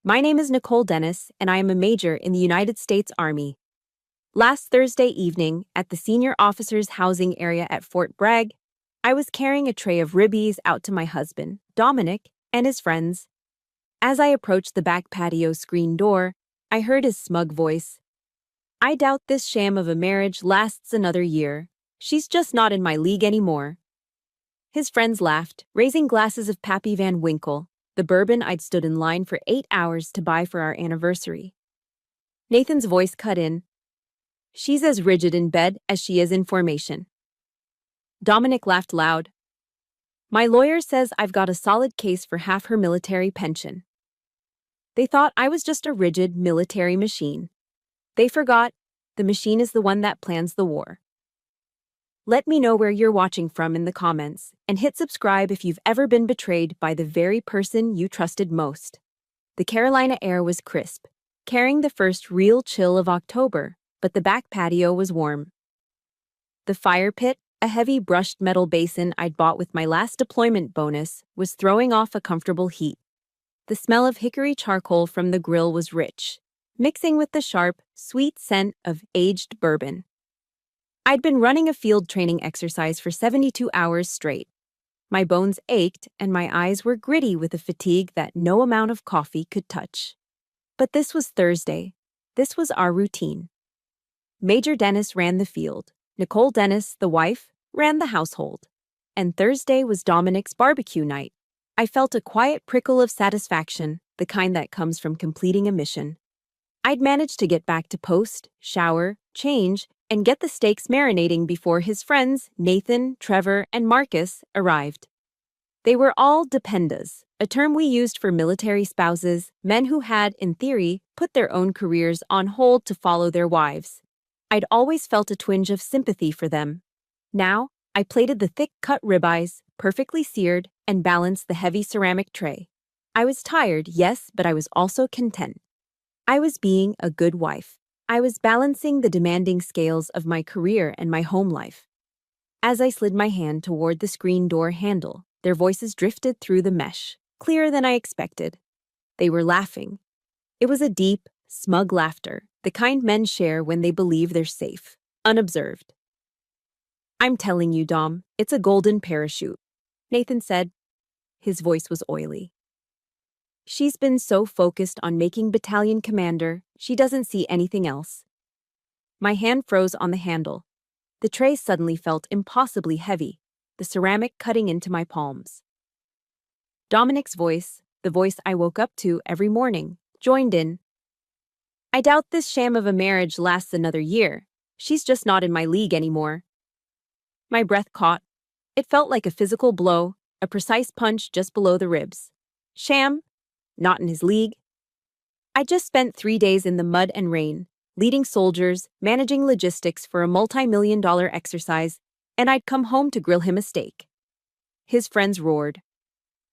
My name is Nicole Dennis, and I am a major in the United States Army. Last Thursday evening, at the senior officers' housing area at Fort Bragg, I was carrying a tray of ribbies out to my husband, Dominic, and his friends. As I approached the back patio screen door, I heard his smug voice. "I doubt this sham of a marriage lasts another year. She's just not in my league anymore." His friends laughed, raising glasses of Pappy Van Winkle, the bourbon I'd stood in line for 8 hours to buy for our anniversary. Nathan's voice cut in. "She's as rigid in bed as she is in formation." Dominic laughed loud. "My lawyer says I've got a solid case for half her military pension." They thought I was just a rigid military machine. They forgot the machine is the one that plans the war. Let me know where you're watching from in the comments, and hit subscribe if you've ever been betrayed by the very person you trusted most. The Carolina air was crisp, carrying the first real chill of October, but the back patio was warm. The fire pit, a heavy brushed metal basin I'd bought with my last deployment bonus, was throwing off a comfortable heat. The smell of hickory charcoal from the grill was rich, mixing with the sharp, sweet scent of aged bourbon. I'd been running a field training exercise for 72 hours straight. My bones ached and my eyes were gritty with a fatigue that no amount of coffee could touch. But this was Thursday. This was our routine. Major Dennis ran the field. Nicole Dennis, the wife, ran the household. And Thursday was Dominic's barbecue night. I felt a quiet prickle of satisfaction, the kind that comes from completing a mission. I'd managed to get back to post, shower, change, and get the steaks marinating before his friends, Nathan, Trevor, and Marcus, arrived. They were all dependas, a term we used for military spouses, men who had, in theory, put their own careers on hold to follow their wives. I'd always felt a twinge of sympathy for them. Now, I plated the thick-cut ribeyes, perfectly seared, and balanced the heavy ceramic tray. I was tired, yes, but I was also content. I was being a good wife. I was balancing the demanding scales of my career and my home life. As I slid my hand toward the screen door handle, their voices drifted through the mesh, clearer than I expected. They were laughing. It was a deep, smug laughter, the kind men share when they believe they're safe, unobserved. "I'm telling you, Dom, it's a golden parachute," Nathan said. His voice was oily. "She's been so focused on making battalion commander, she doesn't see anything else." My hand froze on the handle. The tray suddenly felt impossibly heavy, the ceramic cutting into my palms. Dominic's voice, the voice I woke up to every morning, joined in. "I doubt this sham of a marriage lasts another year. She's just not in my league anymore." My breath caught. It felt like a physical blow, a precise punch just below the ribs. Sham? Not in his league. I just spent 3 days in the mud and rain, leading soldiers, managing logistics for a multi-million-dollar exercise, and I'd come home to grill him a steak. His friends roared.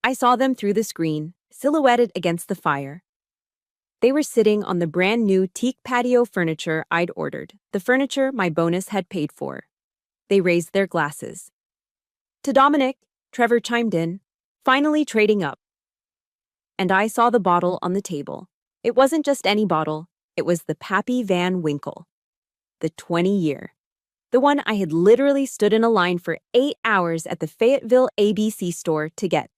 I saw them through the screen, silhouetted against the fire. They were sitting on the brand-new teak patio furniture I'd ordered, the furniture my bonus had paid for. They raised their glasses. To Dominic, Trevor chimed in, finally trading up. And I saw the bottle on the table. It wasn't just any bottle, it was the Pappy Van Winkle. The 20-year. The one I had literally stood in a line for 8 hours at the Fayetteville ABC store to get.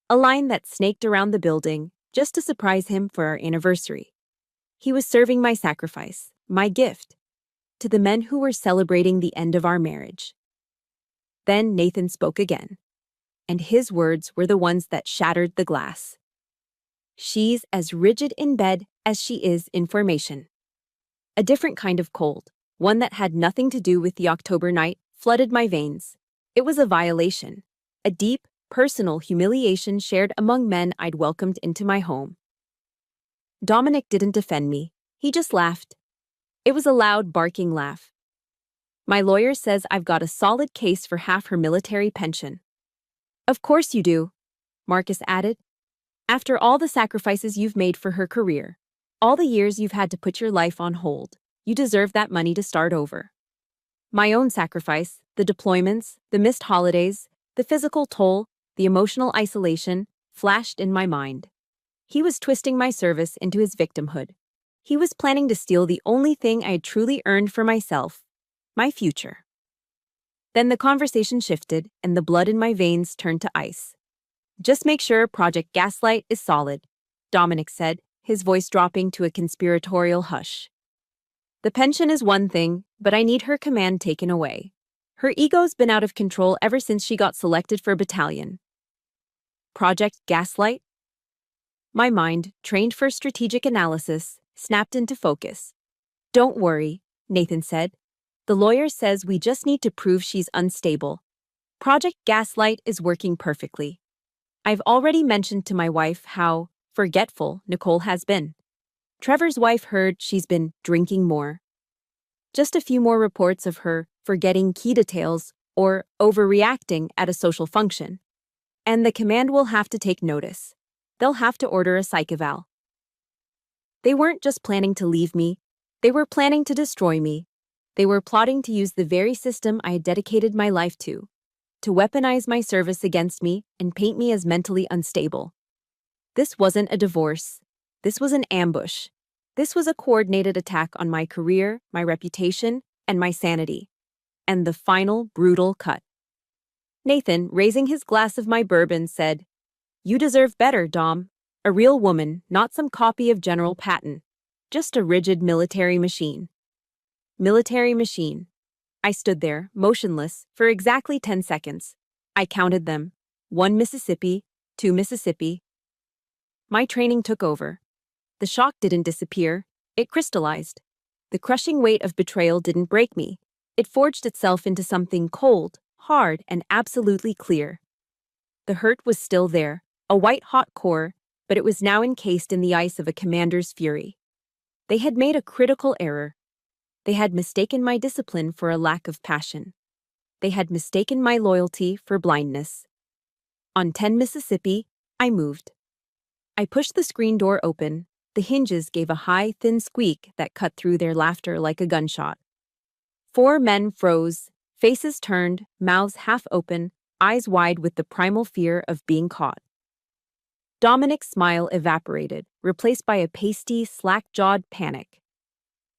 A line that snaked around the building, just to surprise him for our anniversary. He was serving my sacrifice, my gift, to the men who were celebrating the end of our marriage. Then Nathan spoke again, and his words were the ones that shattered the glass. "She's as rigid in bed as she is in formation." A different kind of cold, one that had nothing to do with the October night, flooded my veins. It was a violation, a deep, personal humiliation shared among men I'd welcomed into my home. Dominic didn't defend me. He just laughed. It was a loud, barking laugh. "My lawyer says I've got a solid case for half her military pension." "Of course you do," Marcus added. "After all the sacrifices you've made for her career, all the years you've had to put your life on hold, you deserve that money to start over." My own sacrifice, the deployments, the missed holidays, the physical toll, the emotional isolation, flashed in my mind. He was twisting my service into his victimhood. He was planning to steal the only thing I had truly earned for myself, my future. Then the conversation shifted, and the blood in my veins turned to ice. Just make sure Project Gaslight is solid, Dominic said, his voice dropping to a conspiratorial hush. The pension is one thing, but I need her command taken away. Her ego's been out of control ever since she got selected for battalion. Project Gaslight? My mind, trained for strategic analysis, snapped into focus. Don't worry, Nathan said. The lawyer says we just need to prove she's unstable. Project Gaslight is working perfectly. I've already mentioned to my wife how forgetful Nicole has been. Trevor's wife heard she's been drinking more. Just a few more reports of her forgetting key details or overreacting at a social function. And the command will have to take notice. They'll have to order a psych eval. They weren't just planning to leave me, they were planning to destroy me. They were plotting to use the very system I had dedicated my life to weaponize my service against me and paint me as mentally unstable. This wasn't a divorce. This was an ambush. This was a coordinated attack on my career, my reputation, and my sanity. And the final brutal cut. Nathan, raising his glass of my bourbon, said, "You deserve better, Dom. A real woman, not some copy of General Patton. Just a rigid military machine." Military machine. I stood there, motionless, for exactly 10 seconds. I counted them. 1 Mississippi, 2 Mississippi. My training took over. The shock didn't disappear. It crystallized. The crushing weight of betrayal didn't break me. It forged itself into something cold, hard, and absolutely clear. The hurt was still there, a white-hot core, but it was now encased in the ice of a commander's fury. They had made a critical error. They had mistaken my discipline for a lack of passion. They had mistaken my loyalty for blindness. On 10 Mississippi, I moved. I pushed the screen door open. The hinges gave a high, thin squeak that cut through their laughter like a gunshot. 4 men froze, faces turned, mouths half open, eyes wide with the primal fear of being caught. Dominic's smile evaporated, replaced by a pasty, slack-jawed panic.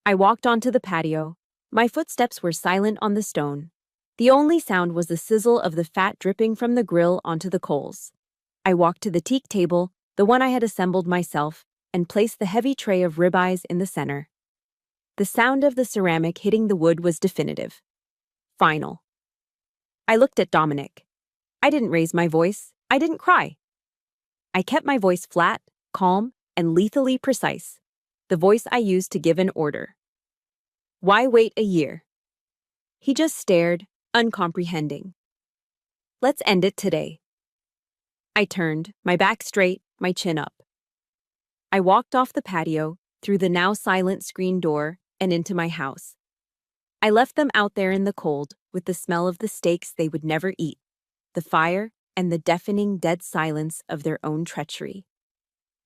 I walked onto the patio. My footsteps were silent on the stone. The only sound was the sizzle of the fat dripping from the grill onto the coals. I walked to the teak table, the one I had assembled myself, and placed the heavy tray of ribeyes in the center. The sound of the ceramic hitting the wood was definitive. Final. I looked at Dominic. I didn't raise my voice. I didn't cry. I kept my voice flat, calm, and lethally precise. The voice I used to give an order. Why wait a year? He just stared, uncomprehending. Let's end it today. I turned, my back straight, my chin up. I walked off the patio, through the now silent screen door, and into my house. I left them out there in the cold, with the smell of the steaks they would never eat, the fire, and the deafening dead silence of their own treachery.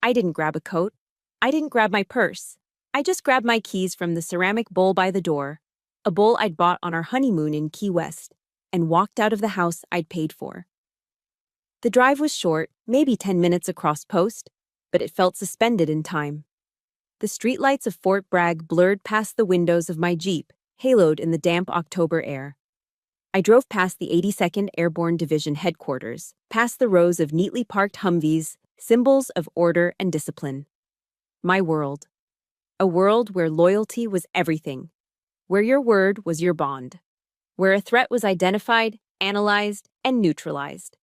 I didn't grab a coat. I didn't grab my purse. I just grabbed my keys from the ceramic bowl by the door, a bowl I'd bought on our honeymoon in Key West, and walked out of the house I'd paid for. The drive was short, maybe 10 minutes across post, but it felt suspended in time. The streetlights of Fort Bragg blurred past the windows of my Jeep, haloed in the damp October air. I drove past the 82nd Airborne Division headquarters, past the rows of neatly parked Humvees, symbols of order and discipline. My world. A world where loyalty was everything, where your word was your bond, where a threat was identified, analyzed, and neutralized.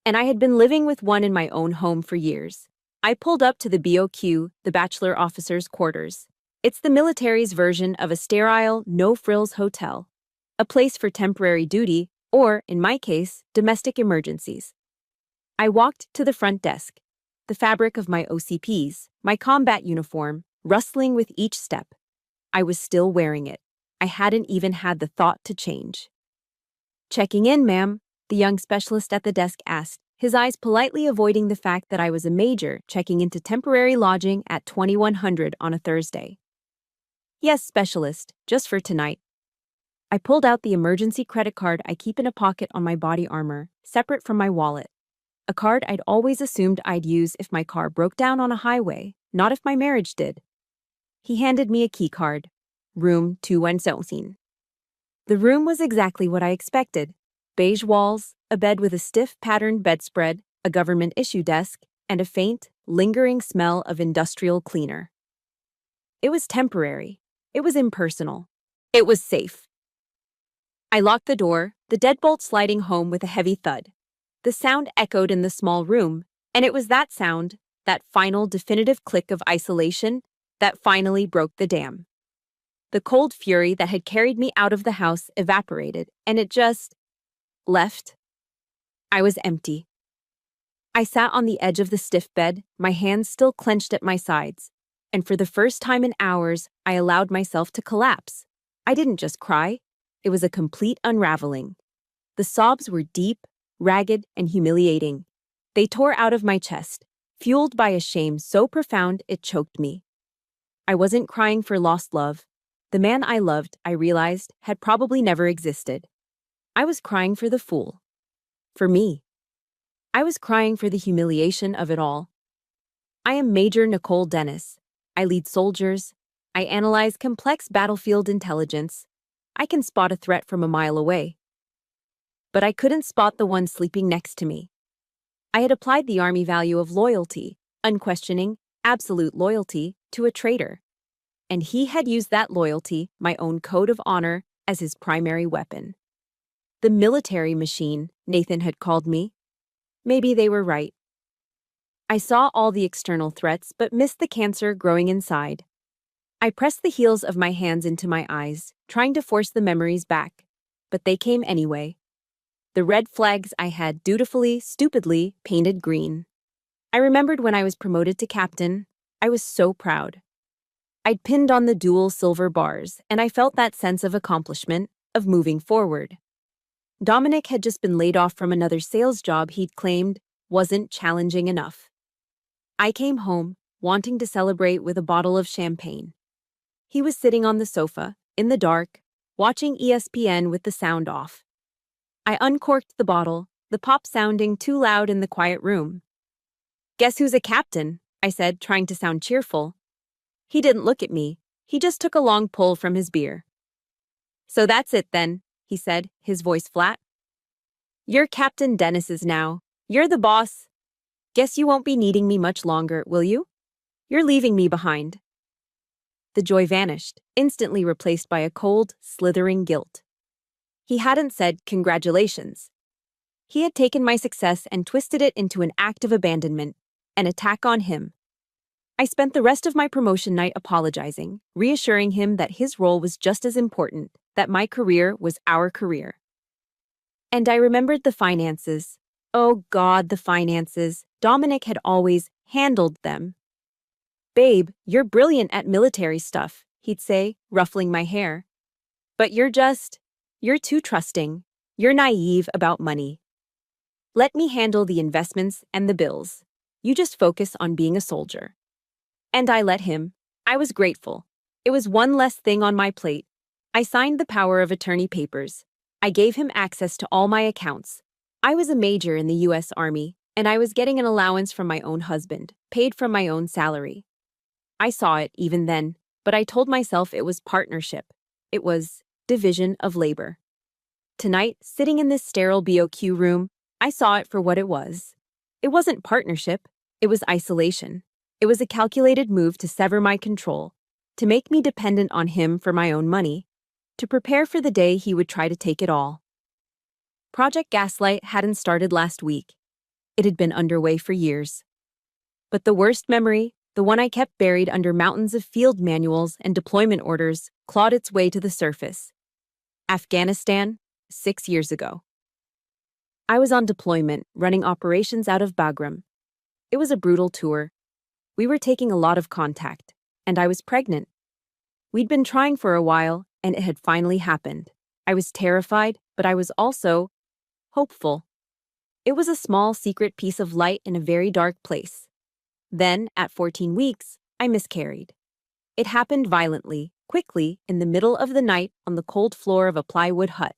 And I had been living with one in my own home for years. I pulled up to the BOQ, the Bachelor Officers' Quarters. It's the military's version of a sterile, no-frills hotel, a place for temporary duty, or, in my case, domestic emergencies. I walked to the front desk, the fabric of my OCPs, my combat uniform, rustling with each step. I was still wearing it. I hadn't even had the thought to change. "Checking in, ma'am," the young specialist at the desk asked, his eyes politely avoiding the fact that I was a major checking into temporary lodging at 2100 on a Thursday. "Yes, specialist, just for tonight." I pulled out the emergency credit card I keep in a pocket on my body armor, separate from my wallet. a card I'd always assumed I'd use if my car broke down on a highway, not if my marriage did. He handed me a key card. Room 210. The room was exactly what I expected. Beige walls, a bed with a stiff patterned bedspread, a government issue desk, and a faint, lingering smell of industrial cleaner. It was temporary. It was impersonal. It was safe. I locked the door, the deadbolt sliding home with a heavy thud. The sound echoed in the small room, and it was that sound, that final definitive click of isolation, that finally broke the dam. The cold fury that had carried me out of the house evaporated, and it just left. I was empty. I sat on the edge of the stiff bed, my hands still clenched at my sides, and for the first time in hours, I allowed myself to collapse. I didn't just cry. It was a complete unraveling. The sobs were deep, ragged, and humiliating. They tore out of my chest, fueled by a shame so profound it choked me. I wasn't crying for lost love. The man I loved, I realized, had probably never existed. I was crying for the fool. For me. I was crying for the humiliation of it all. I am Major Nicole Dennis. I lead soldiers. I analyze complex battlefield intelligence. I can spot a threat from a mile away. But I couldn't spot the one sleeping next to me. I had applied the Army value of loyalty, unquestioning, absolute loyalty, to a traitor. And he had used that loyalty, my own code of honor, as his primary weapon. The military machine, Nathan had called me. Maybe they were right. I saw all the external threats but missed the cancer growing inside. I pressed the heels of my hands into my eyes, trying to force the memories back, but they came anyway. The red flags I had dutifully, stupidly painted green. I remembered when I was promoted to captain. I was so proud. I'd pinned on the dual silver bars, and I felt that sense of accomplishment, of moving forward. Dominic had just been laid off from another sales job he'd claimed wasn't challenging enough. I came home, wanting to celebrate with a bottle of champagne. He was sitting on the sofa, in the dark, watching ESPN with the sound off. I uncorked the bottle, the pop sounding too loud in the quiet room. "Guess who's a captain?" I said, trying to sound cheerful. He didn't look at me. He just took a long pull from his beer. "So that's it then," he said, his voice flat. "You're Captain Dennis's now. You're the boss. Guess you won't be needing me much longer, will you? You're leaving me behind." The joy vanished, instantly replaced by a cold, slithering guilt. He hadn't said congratulations. He had taken my success and twisted it into an act of abandonment, an attack on him. I spent the rest of my promotion night apologizing, reassuring him that his role was just as important, that my career was our career. And I remembered the finances. Oh God, the finances. Dominic had always handled them. "Babe, you're brilliant at military stuff," he'd say, ruffling my hair. "But you're too trusting. You're naive about money. Let me handle the investments and the bills. You just focus on being a soldier." And I let him. I was grateful. It was one less thing on my plate. I signed the power of attorney papers. I gave him access to all my accounts. I was a major in the U.S. Army, and I was getting an allowance from my own husband, paid from my own salary. I saw it even then, but I told myself it was partnership. It was division of labor. Tonight, sitting in this sterile BOQ room, I saw it for what it was. It wasn't partnership. It was isolation. It was a calculated move to sever my control, to make me dependent on him for my own money, to prepare for the day he would try to take it all. Project Gaslight hadn't started last week. It had been underway for years. But the worst memory, the one I kept buried under mountains of field manuals and deployment orders, clawed its way to the surface. Afghanistan, 6 years ago. I was on deployment, running operations out of Bagram. It was a brutal tour. We were taking a lot of contact, and I was pregnant. We'd been trying for a while, and it had finally happened. I was terrified, but I was also hopeful. It was a small, secret piece of light in a very dark place. Then, at 14 weeks, I miscarried. It happened violently, quickly, in the middle of the night on the cold floor of a plywood hut.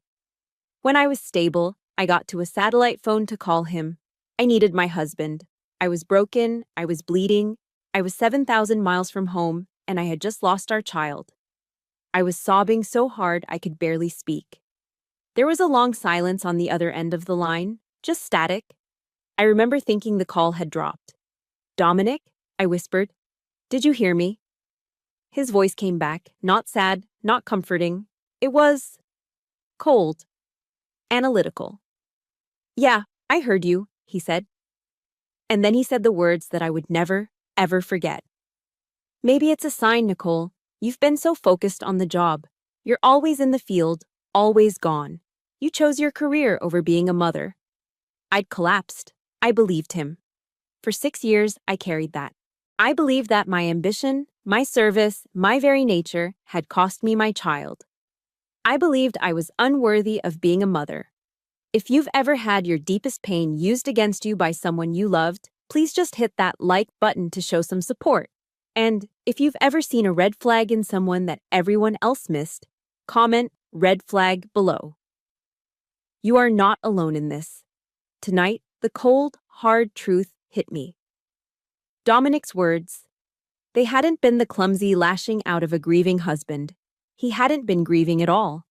When I was stable, I got to a satellite phone to call him. I needed my husband. I was broken, I was bleeding, I was 7,000 miles from home, and I had just lost our child. I was sobbing so hard I could barely speak. There was a long silence on the other end of the line, just static. I remember thinking the call had dropped. Dominic? I whispered. Did you hear me? His voice came back, not sad, not comforting. It was cold, analytical. Yeah, I heard you, he said. And then he said the words that I would never, ever forget. Maybe it's a sign, Nicole. You've been so focused on the job. You're always in the field, always gone. You chose your career over being a mother. I'd collapsed. I believed him. For 6 years, I carried that. I believed that my ambition, my service, my very nature had cost me my child. I believed I was unworthy of being a mother. If you've ever had your deepest pain used against you by someone you loved, please just hit that like button to show some support. And if you've ever seen a red flag in someone that everyone else missed, comment red flag below. You are not alone in this. Tonight, the cold, hard truth hit me. Dominic's words. They hadn't been the clumsy lashing out of a grieving husband. He hadn't been grieving at all.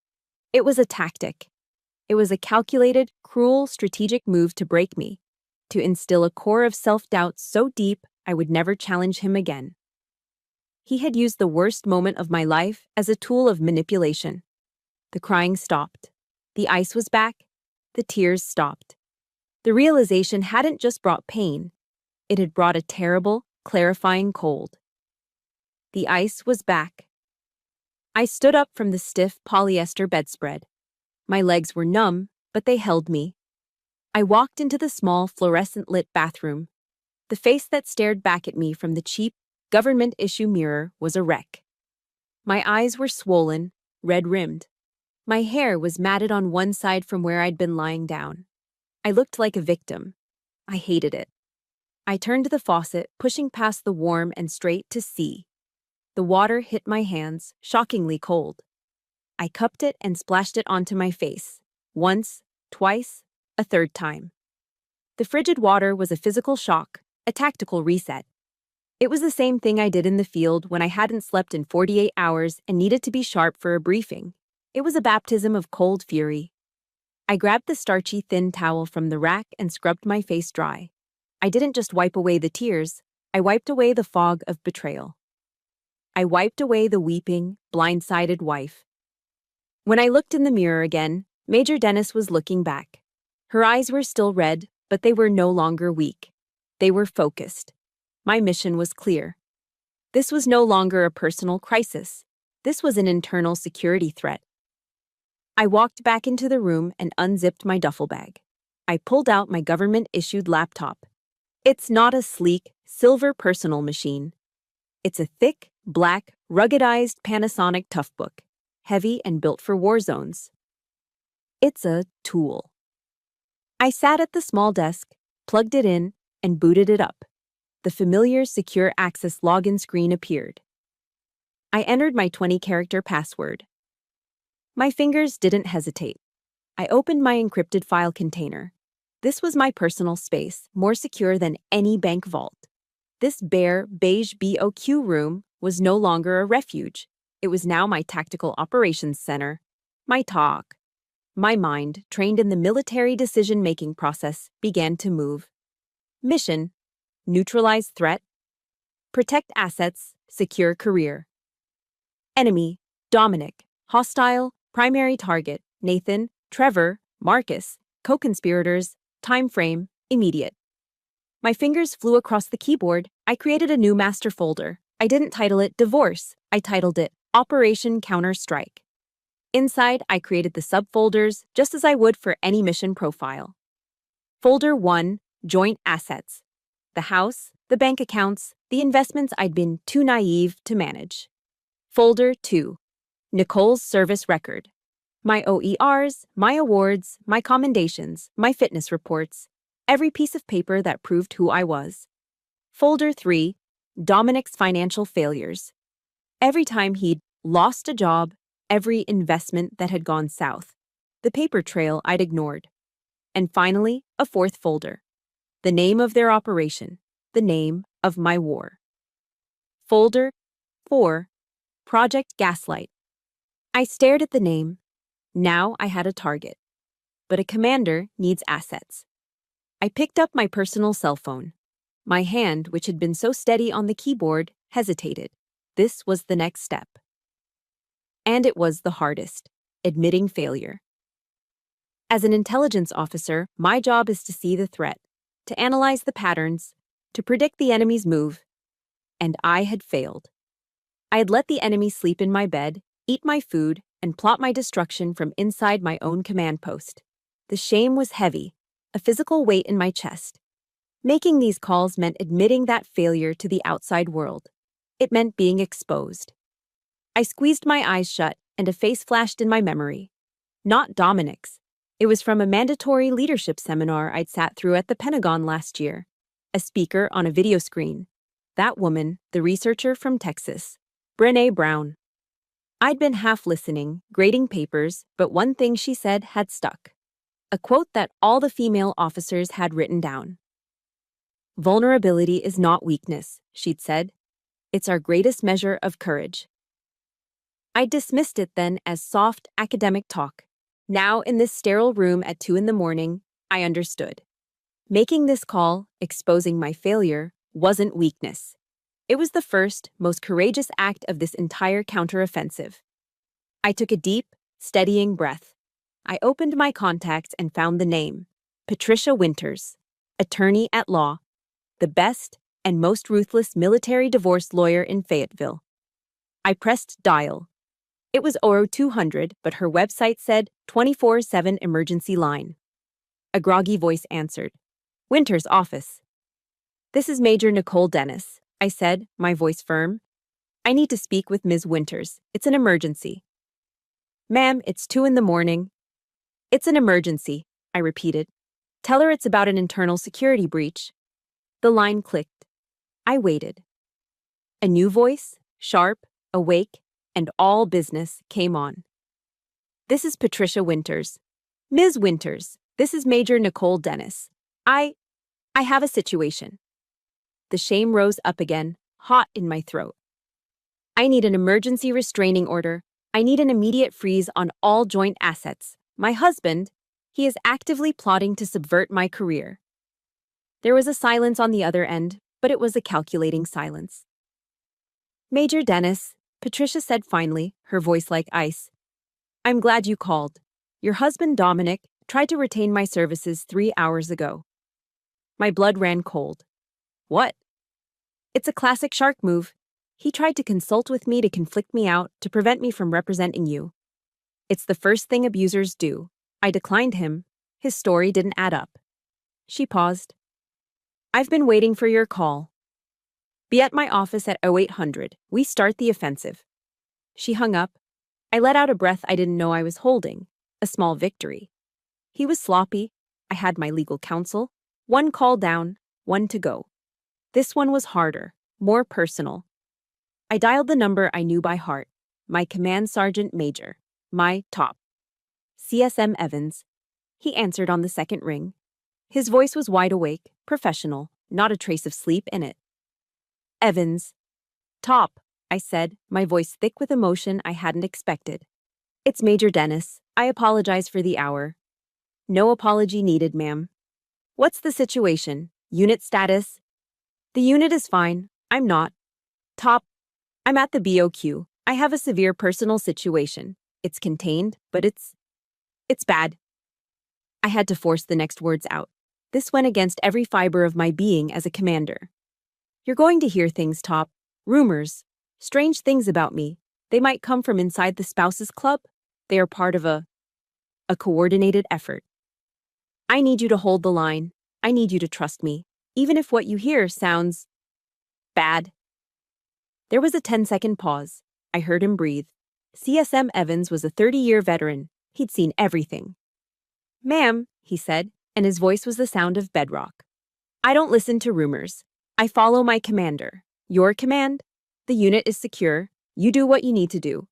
It was a tactic. It was a calculated, cruel, strategic move to break me, to instill a core of self-doubt so deep I would never challenge him again. He had used the worst moment of my life as a tool of manipulation. The crying stopped. The ice was back. The tears stopped. The realization hadn't just brought pain. It had brought a terrible, clarifying cold. The ice was back. I stood up from the stiff polyester bedspread. My legs were numb, but they held me. I walked into the small, fluorescent-lit bathroom. The face that stared back at me from the cheap, government-issue mirror was a wreck. My eyes were swollen, red-rimmed. My hair was matted on one side from where I'd been lying down. I looked like a victim. I hated it. I turned the faucet, pushing past the warm and straight to sea. The water hit my hands, shockingly cold. I cupped it and splashed it onto my face. Once, twice, a third time. The frigid water was a physical shock, a tactical reset. It was the same thing I did in the field when I hadn't slept in 48 hours and needed to be sharp for a briefing. It was a baptism of cold fury. I grabbed the starchy, thin towel from the rack and scrubbed my face dry. I didn't just wipe away the tears, I wiped away the fog of betrayal. I wiped away the weeping, blindsided wife. When I looked in the mirror again, Major Dennis was looking back. Her eyes were still red, but they were no longer weak. They were focused. My mission was clear. This was no longer a personal crisis. This was an internal security threat. I walked back into the room and unzipped my duffel bag. I pulled out my government-issued laptop. It's not a sleek, silver personal machine. It's a thick, black, ruggedized Panasonic Toughbook, heavy and built for war zones. It's a tool. I sat at the small desk, plugged it in, and booted it up. The familiar Secure Access login screen appeared. I entered my 20-character password. My fingers didn't hesitate. I opened my encrypted file container. This was my personal space, more secure than any bank vault. This bare, beige BOQ room was no longer a refuge. It was now my tactical operations center. My talk. My mind, trained in the military decision-making process, began to move. Mission: neutralize threat. Protect assets, secure career. Enemy: Dominic. Hostile, primary target: Nathan, Trevor, Marcus. Co-conspirators: time frame, immediate. My fingers flew across the keyboard. I created a new master folder. I didn't title it Divorce. I titled it Operation Counter-Strike. Inside, I created the subfolders just as I would for any mission profile. Folder 1, Joint Assets. The house, the bank accounts, the investments I'd been too naive to manage. Folder 2, Nicole's service record. My OERs, my awards, my commendations, my fitness reports, every piece of paper that proved who I was. Folder 3, Dominic's financial failures. Every time he'd lost a job, every investment that had gone south, the paper trail I'd ignored. And finally, a fourth folder. the name of their operation, the name of my war. Folder 4, Project Gaslight. I stared at the name. Now I had a target. But a commander needs assets. I picked up my personal cell phone. My hand, which had been so steady on the keyboard, hesitated. This was the next step. And it was the hardest, admitting failure. As an intelligence officer, my job is to see the threat, to analyze the patterns, to predict the enemy's move. And I had failed. I had let the enemy sleep in my bed, eat my food, and plot my destruction from inside my own command post. The shame was heavy, a physical weight in my chest. Making these calls meant admitting that failure to the outside world. It meant being exposed. I squeezed my eyes shut, and a face flashed in my memory. Not Dominic's. It was from a mandatory leadership seminar I'd sat through at the Pentagon last year. A speaker on a video screen. That woman, the researcher from Texas, Brené Brown. I'd been half listening, grading papers, but one thing she said had stuck. A quote that all the female officers had written down. "Vulnerability is not weakness," she'd said. "It's our greatest measure of courage." I dismissed it then as soft academic talk. Now, in this sterile room at 2 a.m, I understood. Making this call, exposing my failure, wasn't weakness. It was the first, most courageous act of this entire counteroffensive. I took a deep, steadying breath. I opened my contacts and found the name, Patricia Winters, attorney at law, the best and most ruthless military divorce lawyer in Fayetteville. I pressed dial. It was Oro 200, but her website said 24/7 emergency line. A groggy voice answered. "Winters' office." "This is Major Nicole Dennis," I said, my voice firm. "I need to speak with Ms. Winters. It's an emergency." "Ma'am, it's 2 a.m. "It's an emergency," I repeated. "Tell her it's about an internal security breach." The line clicked. I waited. A new voice, sharp, awake, and all business, came on. "This is Patricia Winters. Ms. Winters, this is Major Nicole Dennis. I have a situation." The shame rose up again, hot in my throat. "I need an emergency restraining order. I need an immediate freeze on all joint assets. My husband, he is actively plotting to subvert my career." There was a silence on the other end, but it was a calculating silence. "Major Dennis," Patricia said finally, her voice like ice, "I'm glad you called. Your husband, Dominic, tried to retain my services 3 hours ago." My blood ran cold. "What?" "It's a classic shark move. He tried to consult with me to conflict me out, to prevent me from representing you. It's the first thing abusers do. I declined him. His story didn't add up." She paused. "I've been waiting for your call. Be at my office at 0800. We start the offensive." She hung up. I let out a breath I didn't know I was holding, a small victory. He was sloppy. I had my legal counsel. One call down, one to go. This one was harder, more personal. I dialed the number I knew by heart, my command sergeant major, my top. CSM Evans. He answered on the second ring. His voice was wide awake, professional, not a trace of sleep in it. "Evans." "Top," I said, my voice thick with emotion I hadn't expected. "It's Major Dennis. I apologize for the hour." "No apology needed, ma'am." "What's the situation? Unit status?" "The unit is fine. I'm not." "Top, I'm at the BOQ. I have a severe personal situation. It's contained, but it's bad." I had to force the next words out. This went against every fiber of my being as a commander. "You're going to hear things, Top. Rumors. Strange things about me. They might come from inside the spouses club. They are part of a coordinated effort. I need you to hold the line. I need you to trust me, even if what you hear sounds bad." There was a 10-second pause. I heard him breathe. CSM Evans was a 30-year veteran. He'd seen everything. "Ma'am," he said, and his voice was the sound of bedrock. "I don't listen to rumors. I follow my commander. Your command? The unit is secure. You do what you need to do.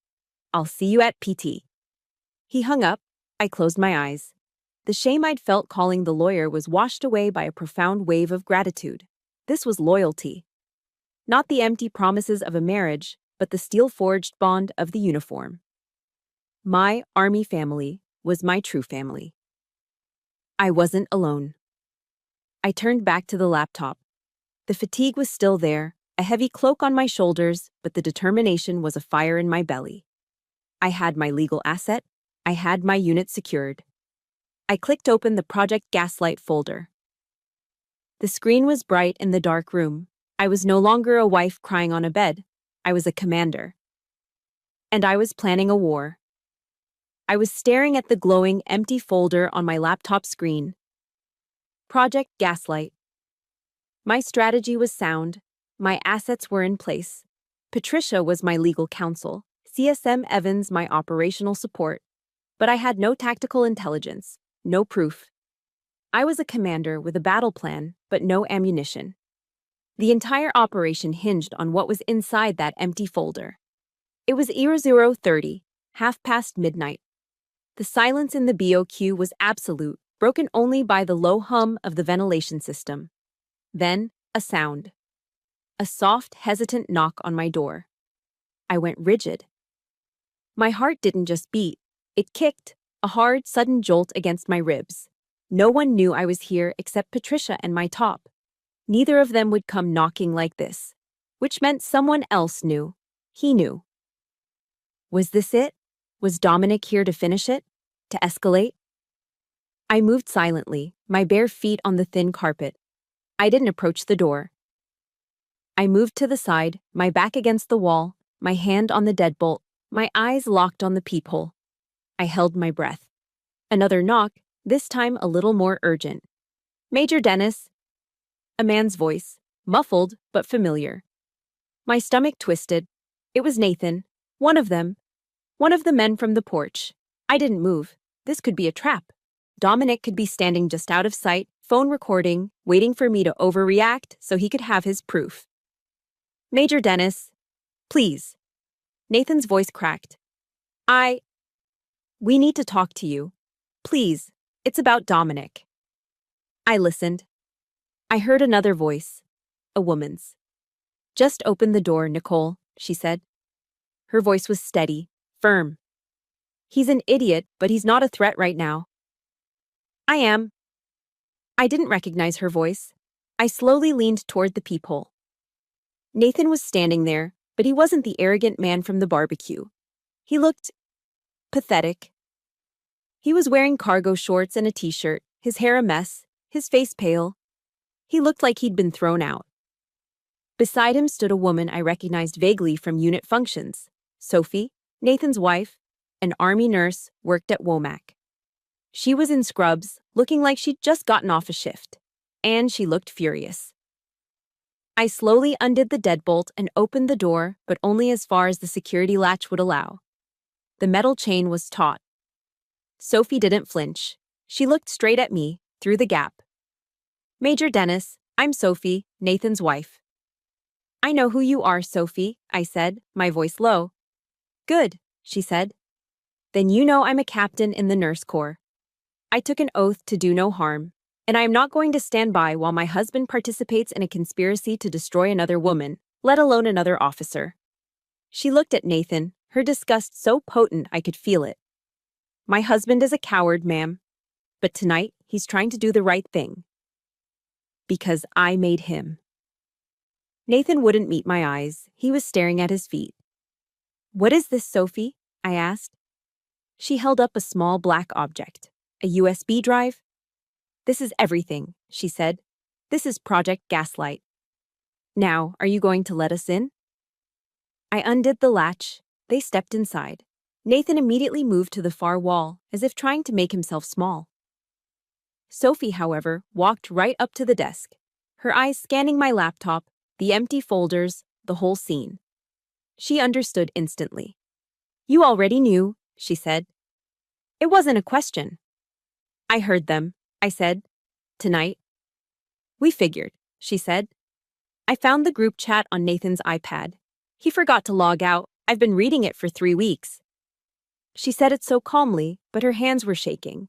I'll see you at PT." He hung up. I closed my eyes. The shame I'd felt calling the lawyer was washed away by a profound wave of gratitude. This was loyalty. Not the empty promises of a marriage, but the steel-forged bond of the uniform. My Army family was my true family. I wasn't alone. I turned back to the laptop. The fatigue was still there, a heavy cloak on my shoulders, but the determination was a fire in my belly. I had my legal asset. I had my unit secured. I clicked open the Project Gaslight folder. The screen was bright in the dark room. I was no longer a wife crying on a bed. I was a commander. And I was planning a war. I was staring at the glowing, empty folder on my laptop screen. Project Gaslight. My strategy was sound. My assets were in place. Patricia was my legal counsel, CSM Evans my operational support. But I had no tactical intelligence, no proof. I was a commander with a battle plan, but no ammunition. The entire operation hinged on what was inside that empty folder. It was 0030, midnight. The silence in the BOQ was absolute, broken only by the low hum of the ventilation system. Then, a sound. A soft, hesitant knock on my door. I went rigid. My heart didn't just beat, it kicked, a hard, sudden jolt against my ribs. No one knew I was here except Patricia and my top. Neither of them would come knocking like this, which meant someone else knew. He knew. Was this it? Was Dominic here to finish it? To escalate? I moved silently, my bare feet on the thin carpet. I didn't approach the door. I moved to the side, my back against the wall, my hand on the deadbolt, my eyes locked on the peephole. I held my breath. Another knock, this time a little more urgent. Major Dennis. A man's voice, muffled but familiar. My stomach twisted. It was Nathan, one of them. One of the men from the porch. I didn't move. This could be a trap. Dominic could be standing just out of sight, phone recording, waiting for me to overreact so he could have his proof. Major Dennis, please. Nathan's voice cracked. We need to talk to you. Please, it's about Dominic. I listened. I heard another voice, a woman's. Just open the door, Nicole, she said. Her voice was steady, firm. He's an idiot, but he's not a threat right now. I am. I didn't recognize her voice. I slowly leaned toward the peephole. Nathan was standing there, but he wasn't the arrogant man from the barbecue. He looked pathetic. He was wearing cargo shorts and a t-shirt, his hair a mess, his face pale. He looked like he'd been thrown out. Beside him stood a woman I recognized vaguely from unit functions. Sophie, Nathan's wife, an Army nurse, worked at Womack. She was in scrubs, looking like she'd just gotten off a shift. And she looked furious. I slowly undid the deadbolt and opened the door, but only as far as the security latch would allow. The metal chain was taut. Sophie didn't flinch. She looked straight at me, through the gap. Major Dennis, I'm Sophie, Nathan's wife. I know who you are, Sophie, I said, my voice low. Good, she said. Then you know I'm a captain in the Nurse Corps. I took an oath to do no harm, and I am not going to stand by while my husband participates in a conspiracy to destroy another woman, let alone another officer. She looked at Nathan, her disgust so potent I could feel it. My husband is a coward, ma'am. But tonight, he's trying to do the right thing. Because I made him. Nathan wouldn't meet my eyes. He was staring at his feet. What is this, Sophie? I asked. She held up a small black object. A USB drive? This is everything, she said. This is Project Gaslight. Now, are you going to let us in? I undid the latch. They stepped inside. Nathan immediately moved to the far wall, as if trying to make himself small. Sophie, however, walked right up to the desk, her eyes scanning my laptop, the empty folders, the whole scene. She understood instantly. You already knew, she said. It wasn't a question. I heard them, I said. Tonight. We figured, she said. I found the group chat on Nathan's iPad. He forgot to log out. I've been reading it for 3 weeks. She said it so calmly, but her hands were shaking.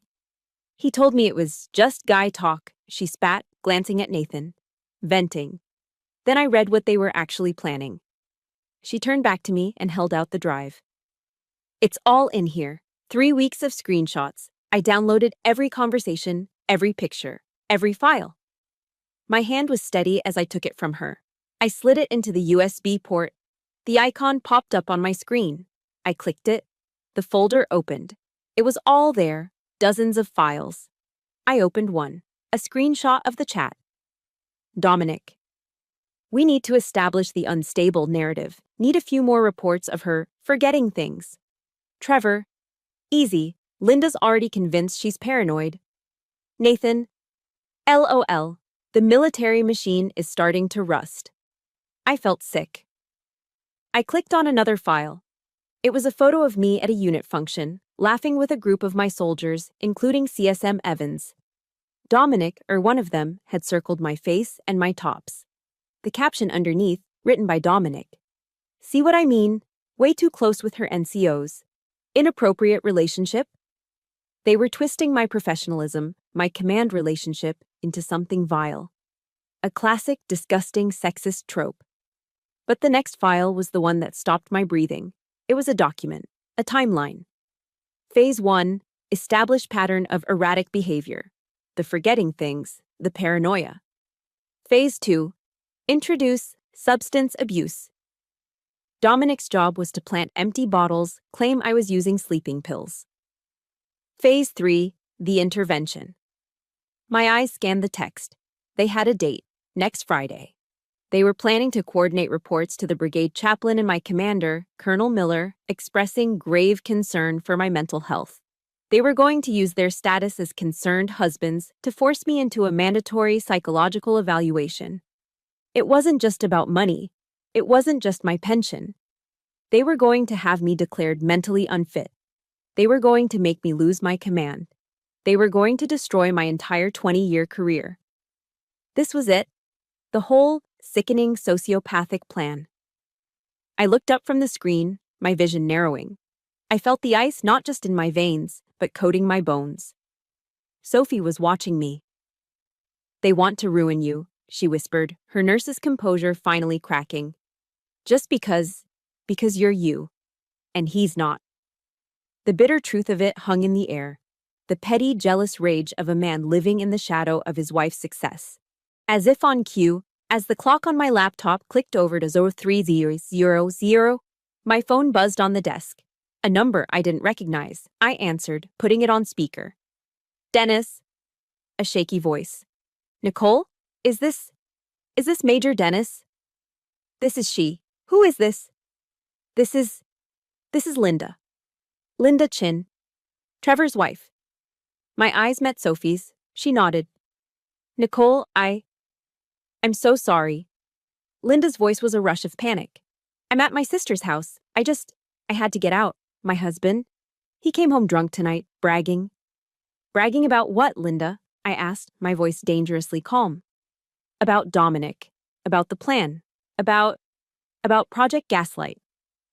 He told me it was just guy talk, she spat, glancing at Nathan. Venting. Then I read what they were actually planning. She turned back to me and held out the drive. It's all in here. 3 weeks of screenshots. I downloaded every conversation, every picture, every file. My hand was steady as I took it from her. I slid it into the USB port. The icon popped up on my screen. I clicked it. The folder opened. It was all there, dozens of files. I opened one, a screenshot of the chat. Dominic. We need to establish the unstable narrative. Need a few more reports of her forgetting things. Trevor. Easy. Linda's already convinced she's paranoid. Nathan. LOL. The military machine is starting to rust. I felt sick. I clicked on another file. It was a photo of me at a unit function, laughing with a group of my soldiers, including CSM Evans. Dominic, or one of them, had circled my face and my tops. The caption underneath, written by Dominic. See what I mean? Way too close with her NCOs. Inappropriate relationship? They were twisting my professionalism, my command relationship, into something vile. A classic, disgusting, sexist trope. But the next file was the one that stopped my breathing. It was a document, a timeline. Phase 1, established pattern of erratic behavior. The forgetting things, the paranoia. Phase 2, introduce substance abuse. Dominic's job was to plant empty bottles, claim I was using sleeping pills. Phase 3, the intervention. My eyes scanned the text. They had a date, next Friday. They were planning to coordinate reports to the brigade chaplain and my commander, Colonel Miller, expressing grave concern for my mental health. They were going to use their status as concerned husbands to force me into a mandatory psychological evaluation. It wasn't just about money. It wasn't just my pension. They were going to have me declared mentally unfit. They were going to make me lose my command. They were going to destroy my entire 20-year career. This was it. The whole sickening sociopathic plan. I looked up from the screen, my vision narrowing. I felt the ice not just in my veins, but coating my bones. Sophie was watching me. They want to ruin you, she whispered, her nurse's composure finally cracking. Just because you're you. And he's not. The bitter truth of it hung in the air. The petty, jealous rage of a man living in the shadow of his wife's success. As if on cue, as the clock on my laptop clicked over to 0300, my phone buzzed on the desk. A number I didn't recognize. I answered, putting it on speaker. Dennis. A shaky voice. Nicole? Is this Major Dennis? This is she. Who is this? This is Linda. Linda Chin. Trevor's wife. My eyes met Sophie's. She nodded. Nicole, I'm so sorry. Linda's voice was a rush of panic. I'm at my sister's house. I had to get out. My husband. He came home drunk tonight, bragging. Bragging about what, Linda? I asked, my voice dangerously calm. About Dominic. About the plan. About Project Gaslight.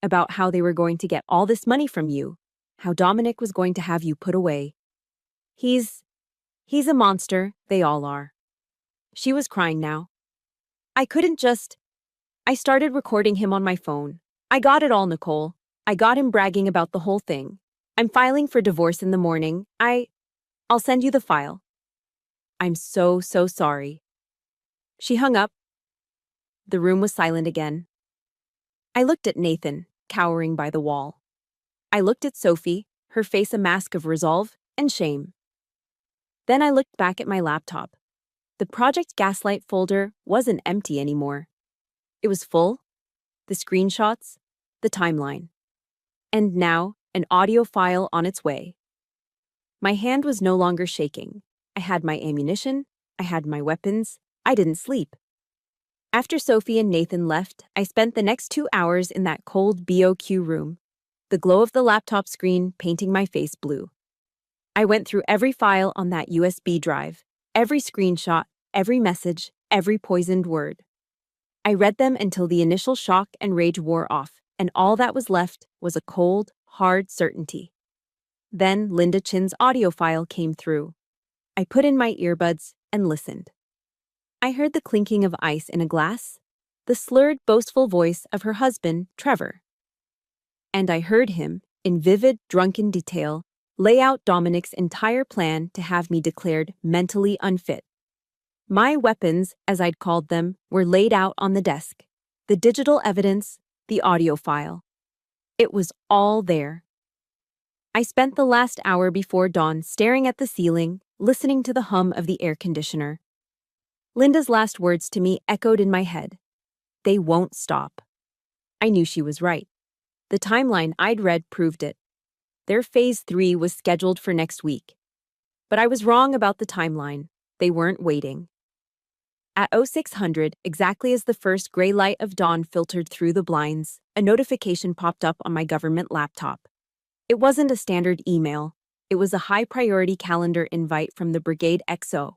About how they were going to get all this money from you. How Dominic was going to have you put away. He's a monster, they all are. She was crying now. I started recording him on my phone. I got it all, Nicole. I got him bragging about the whole thing. I'm filing for divorce in the morning. I'll send you the file. I'm so sorry. She hung up. The room was silent again. I looked at Nathan, cowering by the wall. I looked at Sophie, her face a mask of resolve and shame. Then I looked back at my laptop. The Project Gaslight folder wasn't empty anymore. It was full, the screenshots, the timeline. And now, an audio file on its way. My hand was no longer shaking. I had my ammunition, I had my weapons, I didn't sleep. After Sophie and Nathan left, I spent the next 2 hours in that cold BOQ room, the glow of the laptop screen painting my face blue. I went through every file on that USB drive, every screenshot, every message, every poisoned word. I read them until the initial shock and rage wore off, and all that was left was a cold, hard certainty. Then Linda Chin's audio file came through. I put in my earbuds and listened. I heard the clinking of ice in a glass, the slurred, boastful voice of her husband, Trevor. And I heard him, in vivid, drunken detail, lay out Dominic's entire plan to have me declared mentally unfit. My weapons, as I'd called them, were laid out on the desk. The digital evidence, the audio file. It was all there. I spent the last hour before dawn staring at the ceiling, listening to the hum of the air conditioner. Linda's last words to me echoed in my head. They won't stop. I knew she was right. The timeline I'd read proved it. Their Phase 3 was scheduled for next week. But I was wrong about the timeline. They weren't waiting. At 0600, exactly as the first gray light of dawn filtered through the blinds, a notification popped up on my government laptop. It wasn't a standard email. It was a high-priority calendar invite from the Brigade XO.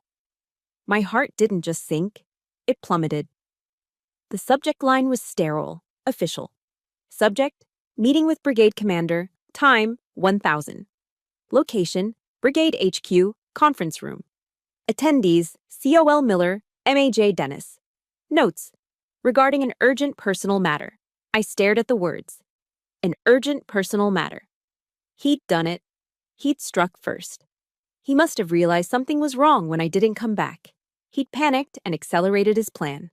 My heart didn't just sink, it plummeted. The subject line was sterile, official. Subject, meeting with Brigade Commander, time, 1000. Location, Brigade HQ, conference room. Attendees, COL Miller, MAJ Dennis. Notes, regarding an urgent personal matter. I stared at the words. An urgent personal matter. He'd done it. He'd struck first. He must have realized something was wrong when I didn't come back. He'd panicked and accelerated his plan.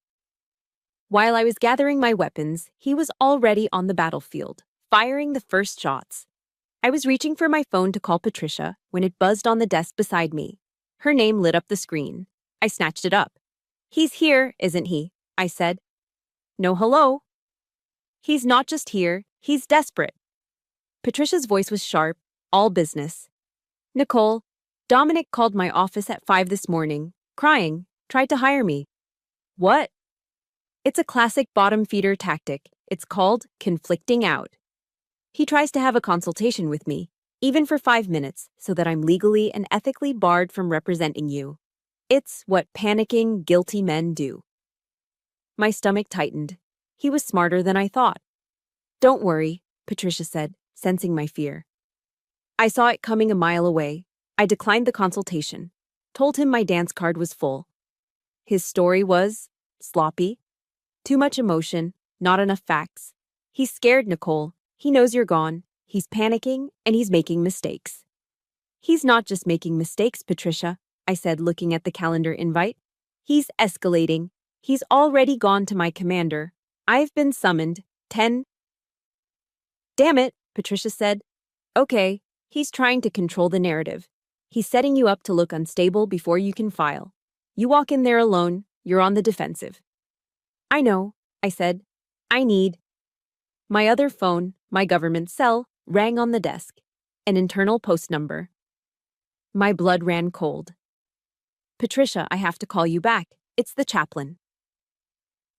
While I was gathering my weapons, he was already on the battlefield, firing the first shots. I was reaching for my phone to call Patricia when it buzzed on the desk beside me. Her name lit up the screen. I snatched it up. He's here, isn't he? I said. No hello. He's not just here, he's desperate. Patricia's voice was sharp, all business. Nicole, Dominic called my office at 5 this morning, crying, tried to hire me. What? It's a classic bottom feeder tactic. It's called conflicting out. He tries to have a consultation with me, even for 5 minutes, so that I'm legally and ethically barred from representing you. It's what panicking, guilty men do. My stomach tightened. He was smarter than I thought. Don't worry, Patricia said, sensing my fear. I saw it coming a mile away. I declined the consultation, told him my dance card was full. His story was sloppy. Too much emotion, not enough facts. He's scared, Nicole. He knows you're gone. He's panicking, and he's making mistakes. He's not just making mistakes, Patricia, I said, looking at the calendar invite. He's escalating. He's already gone to my commander. I've been summoned. 10. Damn it, Patricia said. Okay, he's trying to control the narrative. He's setting you up to look unstable before you can file. You walk in there alone, you're on the defensive. I know, I said. I need. My other phone, my government cell, rang on the desk. An internal post number. My blood ran cold. Patricia, I have to call you back. It's the chaplain.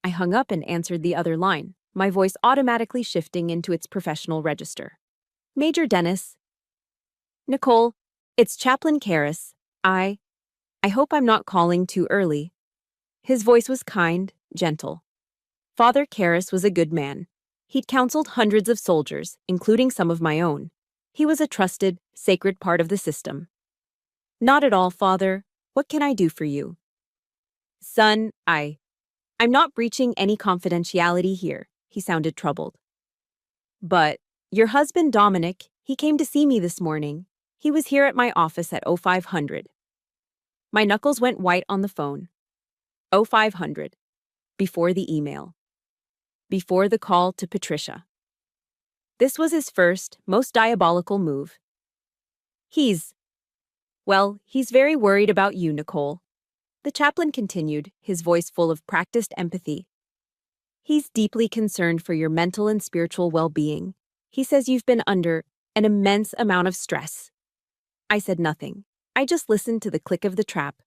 I hung up and answered the other line, my voice automatically shifting into its professional register. Major Dennis. Nicole, it's Chaplain Karras. I hope I'm not calling too early. His voice was kind, gentle. Father Karras was a good man. He'd counseled hundreds of soldiers, including some of my own. He was a trusted, sacred part of the system. Not at all, Father. What can I do for you? Son, I'm not breaching any confidentiality here. He sounded troubled. But your husband, Dominic, he came to see me this morning. He was here at my office at 0500. My knuckles went white on the phone. 0500. Before the email. Before the call to Patricia. This was his first, most diabolical move. He's very worried about you, Nicole. The chaplain continued, his voice full of practiced empathy. He's deeply concerned for your mental and spiritual well-being. He says you've been under an immense amount of stress. I said nothing. I just listened to the click of the trap.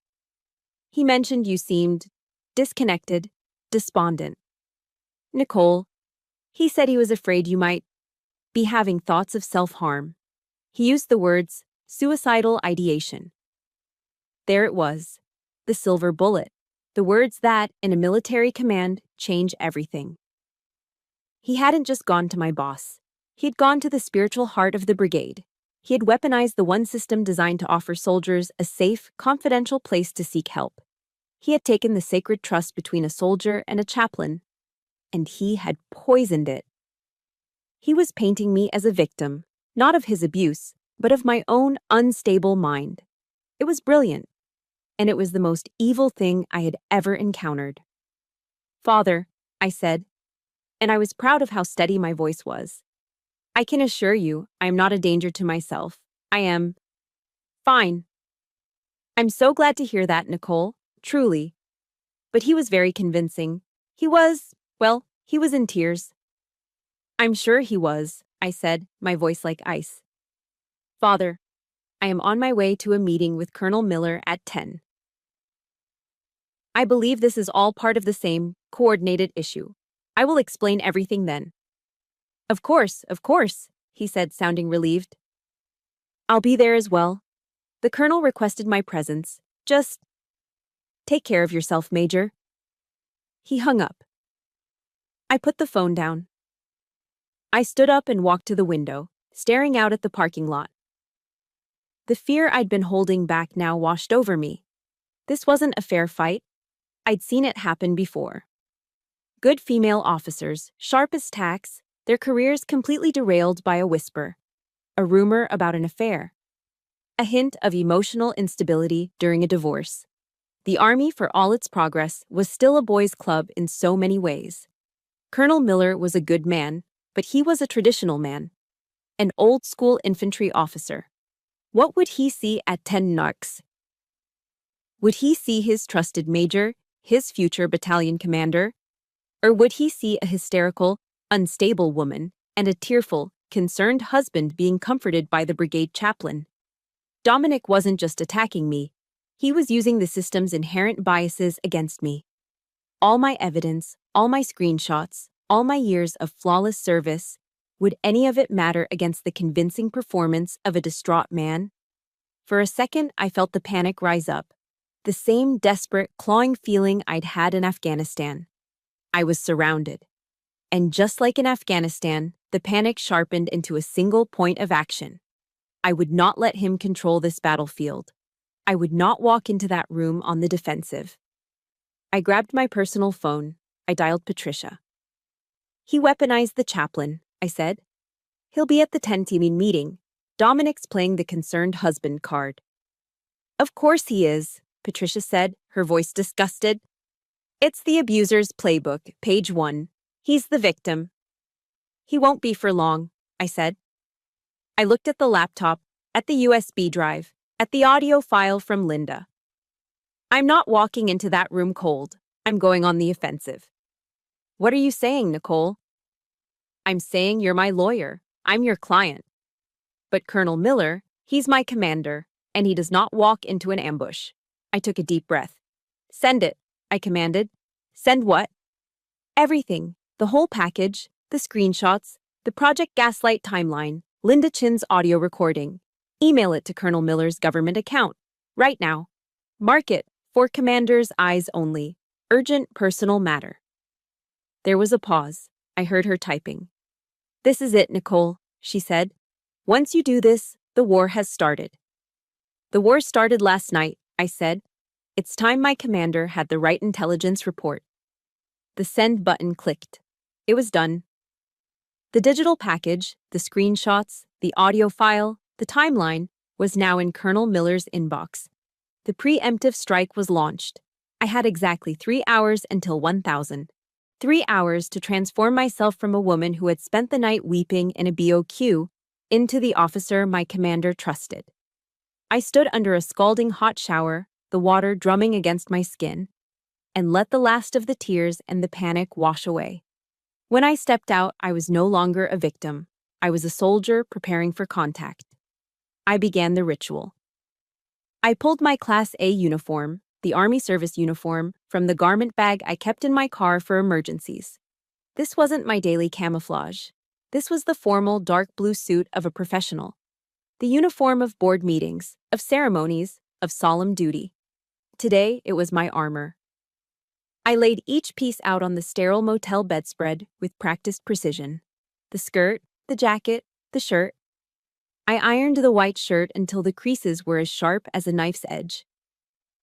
He mentioned you seemed disconnected, despondent. Nicole, he said he was afraid you might be having thoughts of self-harm. He used the words suicidal ideation. There it was, the silver bullet, the words that, in a military command, change everything. He hadn't just gone to my boss. He'd gone to the spiritual heart of the brigade. He had weaponized the one system designed to offer soldiers a safe, confidential place to seek help. He had taken the sacred trust between a soldier and a chaplain, and he had poisoned it. He was painting me as a victim, not of his abuse, but of my own unstable mind. It was brilliant, and it was the most evil thing I had ever encountered. "Father," I said, and I was proud of how steady my voice was. "I can assure you I am not a danger to myself. I am fine." "I'm so glad to hear that, Nicole, truly." But he was very convincing. He was in tears. "I'm sure he was," I said, my voice like ice. "Father, I am on my way to a meeting with Colonel Miller at 10. I believe this is all part of the same, coordinated issue. I will explain everything then." Of course," he said, sounding relieved. "I'll be there as well. The colonel requested my presence. Just take care of yourself, Major." He hung up. I put the phone down. I stood up and walked to the window, staring out at the parking lot. The fear I'd been holding back now washed over me. This wasn't a fair fight. I'd seen it happen before. Good female officers, sharp as tacks, their careers completely derailed by a whisper, a rumor about an affair, a hint of emotional instability during a divorce. The Army, for all its progress, was still a boys' club in so many ways. Colonel Miller was a good man, but he was a traditional man, an old-school infantry officer. What would he see at 10 Narcs? Would he see his trusted major, his future battalion commander? Or would he see a hysterical, unstable woman and a tearful, concerned husband being comforted by the brigade chaplain? Dominic wasn't just attacking me. He was using the system's inherent biases against me. All my evidence, all my screenshots, all my years of flawless service, would any of it matter against the convincing performance of a distraught man? For a second, I felt the panic rise up, the same desperate, clawing feeling I'd had in Afghanistan. I was surrounded. And just like in Afghanistan, the panic sharpened into a single point of action. I would not let him control this battlefield. I would not walk into that room on the defensive. I grabbed my personal phone. I dialed Patricia. "He weaponized the chaplain," I said. "He'll be at the 10-team meeting. Dominic's playing the concerned husband card." "Of course he is," Patricia said, her voice disgusted. "It's the abuser's playbook, page 1. He's the victim." "He won't be for long," I said. I looked at the laptop, at the USB drive, at the audio file from Linda. "I'm not walking into that room cold. I'm going on the offensive." "What are you saying, Nicole?" "I'm saying you're my lawyer. I'm your client. But Colonel Miller, he's my commander, and he does not walk into an ambush." I took a deep breath. "Send it," I commanded. "Send what?" "Everything. The whole package, the screenshots, the Project Gaslight timeline, Linda Chin's audio recording. Email it to Colonel Miller's government account. Right now. Mark it, for commander's eyes only. Urgent personal matter." There was a pause. I heard her typing. "This is it, Nicole," she said. "Once you do this, the war has started." "The war started last night," I said. "It's time my commander had the right intelligence report." The send button clicked. It was done. The digital package, the screenshots, the audio file, the timeline, was now in Colonel Miller's inbox. The preemptive strike was launched. I had exactly 3 hours until 1000. 3 hours to transform myself from a woman who had spent the night weeping in a BOQ into the officer my commander trusted. I stood under a scalding hot shower, the water drumming against my skin, and let the last of the tears and the panic wash away. When I stepped out, I was no longer a victim. I was a soldier preparing for contact. I began the ritual. I pulled my Class A uniform, the Army service uniform, from the garment bag I kept in my car for emergencies. This wasn't my daily camouflage. This was the formal dark blue suit of a professional. The uniform of board meetings, of ceremonies, of solemn duty. Today, it was my armor. I laid each piece out on the sterile motel bedspread with practiced precision. The skirt, the jacket, the shirt. I ironed the white shirt until the creases were as sharp as a knife's edge.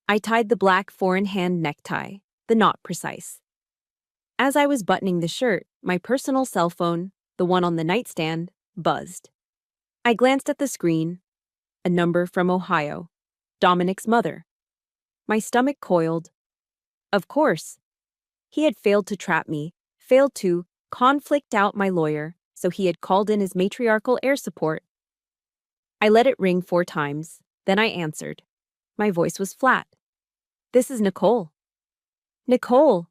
I tied the black four-in-hand necktie, the knot precise. As I was buttoning the shirt, my personal cell phone, the one on the nightstand, buzzed. I glanced at the screen. A number from Ohio. Dominic's mother. My stomach coiled. Of course. He had failed to trap me, failed to conflict out my lawyer, so he had called in his matriarchal air support. I let it ring 4 times, then I answered. My voice was flat. This is Nicole. Nicole.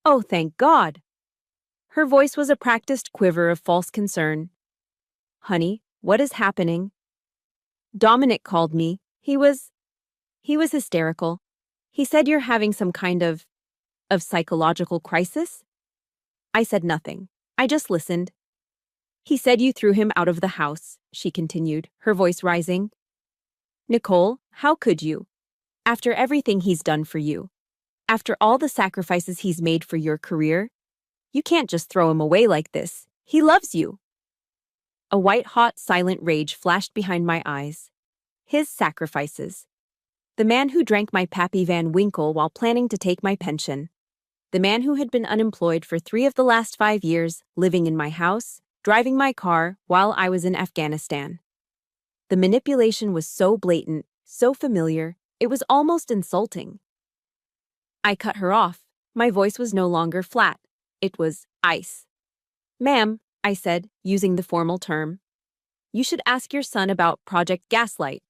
Oh, thank God. Her voice was a practiced quiver of false concern. Honey, what is happening? Dominic called me. He was hysterical. He said you're having some kind of psychological crisis? I said nothing. I just listened. He said you threw him out of the house, she continued, her voice rising. Nicole, how could you? After everything he's done for you. After all the sacrifices he's made for your career, you can't just throw him away like this. He loves you. A white-hot, silent rage flashed behind my eyes. His sacrifices. The man who drank my Pappy Van Winkle while planning to take my pension. The man who had been unemployed for 3 of the last 5 years, living in my house, driving my car while I was in Afghanistan. The manipulation was so blatant, so familiar, it was almost insulting. I cut her off. My voice was no longer flat. It was ice. Ma'am, I said, using the formal term. You should ask your son about Project Gaslight.